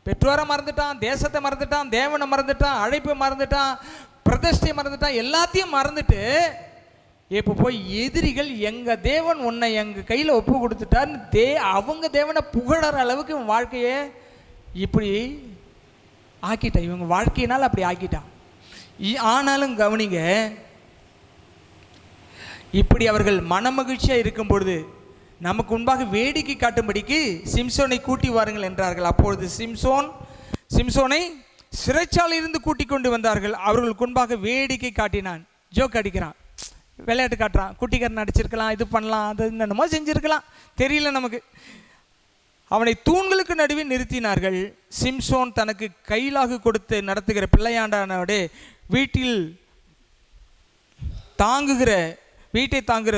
பெற்றோரை மறந்துட்டான், தேசத்தை மறந்துட்டான், தேவனை மறந்துட்டான், அழைப்பை மறந்துட்டான், பிரதிஷ்டையை மறந்துட்டான், எல்லாத்தையும் மறந்துட்டு இப்போ போய் எதிரிகள் எங்கள் தேவன் உன்னை எங்கள் கையில் ஒப்பு கொடுத்துட்டான்னு அவங்க தேவனை புகழற அளவுக்கு இவன் வாழ்க்கையை இப்படி ஆக்கிட்டான். இவங்க வாழ்க்கையினால் அப்படி ஆக்கிட்டான். ஆனாலும் கவனிங்க, இப்படி அவர்கள் மனமகிழ்ச்சியாக இருக்கும் பொழுது நமக்கு முன்பாக வேடிக்கை காட்டும்படிக்கு சிம்சோனை கூட்டி வாருங்கள் என்றார்கள். அப்பொழுது சிம்சோனை சிறைச்சாலையிலிருந்து கூட்டி கொண்டு வந்தார்கள். அவர்களுக்கு முன்பாக வேடிக்கை காட்டினான். ஜோக் அடிக்கிறான், விளையாட்டு காட்டுறான். குட்டிக்காரன் நடிச்சிருக்கலாம், இது பண்ணலாம், அது என்னமோ செஞ்சுருக்கலாம், தெரியல நமக்கு. அவனை தூண்களுக்கு நடுவே நிறுத்தினார்கள். சிம்சோன் தனக்கு கையிலாக கொடுத்து நடத்துகிற பிள்ளையாண்டானோட வீட்டை தாங்குகிற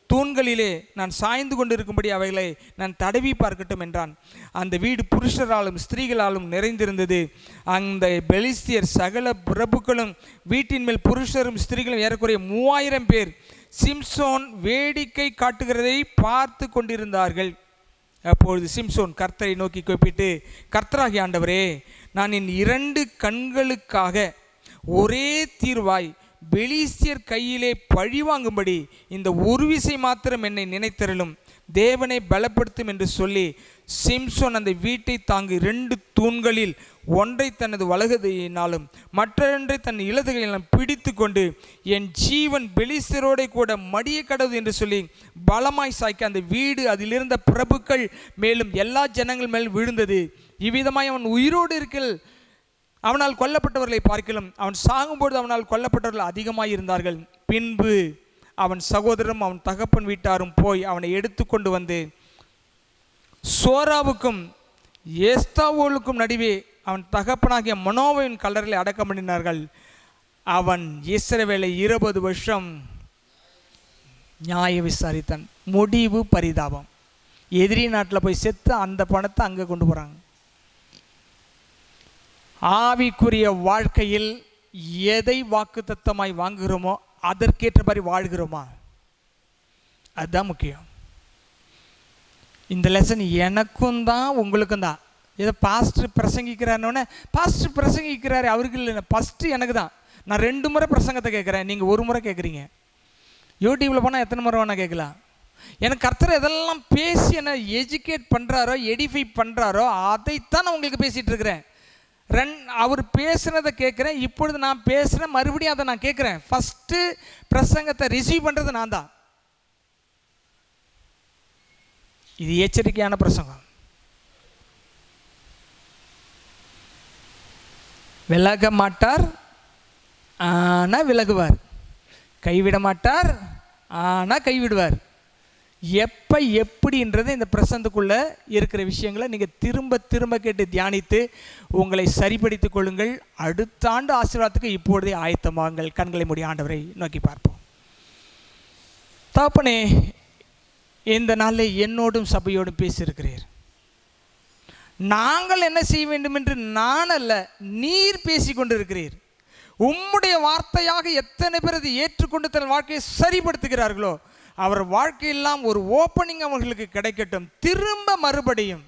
தூண்களிலே நான் சாய்ந்து கொண்டிருக்கும்படி அவைகளை நான் தடவி பார்க்கட்டும் என்றான். அந்த வீடு புருஷராலும் ஸ்திரீகளாலும் நிறைந்திருந்தது. அந்த பெலிஸ்தியர் சகல பிரபுக்களும் வீட்டின் மேல் புருஷரும் ஸ்திரீகளும் ஏறக்குறைய 3000 பேர் சிம்சோன் வேடிக்கை காட்டுகிறதை பார்த்து கொண்டிருந்தார்கள். அப்பொழுது சிம்சோன் கர்த்தரை நோக்கி கூப்பிட்டு, கர்த்தராகிய ஆண்டவரே, நான் என் 2 கண்களுக்காக ஒரே தீர்வாய் பெலிஸ்தியர் கையிலே பழிவாங்கும்படி இந்த ஒரு விசை மாத்திரம் என்னை நினைத்தருளும், தேவனை பலப்படுத்தும் என்று சொல்லி சிம்சோன் அந்த வீட்டை தாங்கி 2 தூண்களில் ஒன்றை தனது வலதுகையினாலும் மற்றொன்றை தன் இடதுகையினாலும் பிடித்து கொண்டு, என் ஜீவன் பெலிஸ்தரோட கூட மடிய கடவுது என்று சொல்லி பலமாய் சாய்க்க அந்த வீடு அதிலிருந்த பிரபுக்கள் மேலும் எல்லா ஜனங்கள் மேல் விழுந்தது. இவ்விதமாய் அவன் உயிரோடு இருக்கில் அவனால் கொல்லப்பட்டவர்களை பார்க்கலாம், அவன் சாகும்போது அவனால் கொல்லப்பட்டவர்கள் அதிகமாய் இருந்தார்கள். பின்பு அவன் சகோதரரும் அவன் தகப்பன் வீட்டாரும் போய் அவனை எடுத்து கொண்டு வந்து சோராவுக்கும் எஸ்தாவோலுக்கும் நடுவே அவன் தகப்பனாகிய மனோவின் கல்லறையில் அடக்கம் பண்ணினார்கள். அவன் இஸ்ரவேலை 20 வருஷம் நியாய விசாரித்தான். முடிவு பரிதாபம். எதிரி நாட்டில் போய் செத்து அந்த பணத்தை அங்கே கொண்டு போகிறாங்க. ஆவிக்குரிய வாழ்க்கையில் எதை வாக்குத்தத்தமாய் வாங்குகிறோமோ அதற்கேற்ற மாதிரி வாழ்கிறோமா, அதுதான் முக்கியம். இந்த லெசன் எனக்கும் தான் உங்களுக்கும் தான். ஏதோ பாஸ்டர் பிரசங்கிக்கிறாருன்னொன்னே பாஸ்டர் பிரசங்கிக்கிறாரு அவருக்கு இல்லை, ஃபஸ்ட்டு எனக்கு தான். நான் 2 முறை பிரசங்கத்தை கேட்குறேன், நீங்கள் 1 முறை கேட்குறீங்க. யூடியூப்பில் போனால் எத்தனை முறை வேணால் கேட்கலாம். எனக்கு கர்த்தர் எதெல்லாம் பேசி என்னை எஜுகேட் பண்ணுறாரோ எடிஃபை பண்ணுறாரோ அதைத்தான் நான் உங்களுக்கு பேசிகிட்டு இருக்கிறேன். அவர் பேசுனதை கேட்குறேன், இப்பொழுது நான் பேசுகிறேன், மறுபடியும் அதை நான் கேட்குறேன். ஃபஸ்ட்டு பிரசங்கத்தை ரிசீவ் பண்ணுறது நான் தான். இது எச்சரிக்கையான பிரசங்கம். விலக மாட்டார் ஆனால் விலகுவார், கைவிட மாட்டார் ஆனால் கைவிடுவார். எப்போ எப்படின்றது இந்த பிரசங்கத்துக்குள்ளே இருக்கிற விஷயங்களை நீங்கள் திரும்ப திரும்ப கேட்டு தியானித்து உங்களை சரிப்படுத்தி கொள்ளுங்கள். அடுத்த ஆண்டு ஆசீர்வாதத்துக்கு இப்பொழுதே ஆயத்தமாங்கள். கண்களை மூடி ஆண்டவரை நோக்கி பார்ப்போம். தகப்பனே, இந்த நாளில் என்னோடும் சபையோடும் பேசியிருக்கிறீர். நாங்கள் என்ன செய்ய வேண்டும் என்று நான் அல்ல, நீர் பேசி கொண்டிருக்கிறீர். உம்முடைய வார்த்தையாக எத்தனை பேர் அதை ஏற்றுக்கொண்டு தன் வாழ்க்கையை சரிப்படுத்துகிறார்களோ அவர் வாழ்க்கையெல்லாம் ஒரு ஓப்பனிங் அவர்களுக்கு கிடைக்கட்டும். திரும்ப மறுபடியும்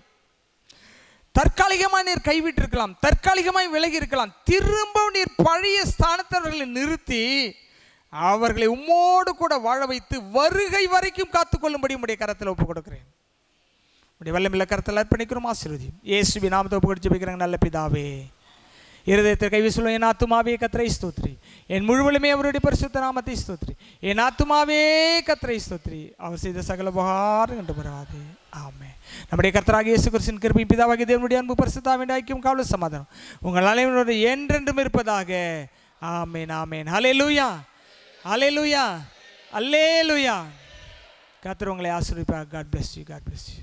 தற்காலிகமாக நீர் கைவிட்டிருக்கலாம், தற்காலிகமாக விலகி இருக்கலாம், திரும்ப நீர் பழைய ஸ்தானத்தவர்களை நிறுத்தி அவர்களை உம்மோடு கூட வாழ வைத்து வருகை வரைக்கும் காத்துக்கொள்ளும்படி உடைய கரத்தில் ஒப்புக் கொடுக்கிறேன். உடைய வல்லமையுள்ள கரத்தில் அர்ப்பணிக்கிறோம். ஆசீர்வதியும் இயேசுவின் நாமத்தை ஒப்புக் கொடுத்து ஜெபிக்கிறேன் நல்ல பிதாவே. இருதயத்தை கைவி சொல்லுவோம். என் ஆத்துமாவே கர்த்தரை ஸ்தோத்திரி, என் முழுவலுமே அவருடைய பரிசுத்த நாமத்தை ஸ்தோத்திரி. என் ஆத்துமாவே கர்த்தரை ஸ்தோத்திரி, அவர் செய்த சகல உபகாரம் கண்டு வராது. ஆமென். நம்முடைய கர்த்தராகிய இயேசு கிறிஸ்துவின் கிருபையும் பிதாவாகிய தேவனுடைய அன்பு பரிசுத்தாவின் ஐக்கியம் காவலும் சமாதானம் உங்கள் அனைவரோடு என்றென்றும் இருப்பதாக. ஆமென், ஆமென். ஹல்லேலூயா, ஹல்லேலூயா, ஹல்லேலூயா. கர்த்தர் உங்களை ஆசீர்வதிப்பார். God bless you. God bless you.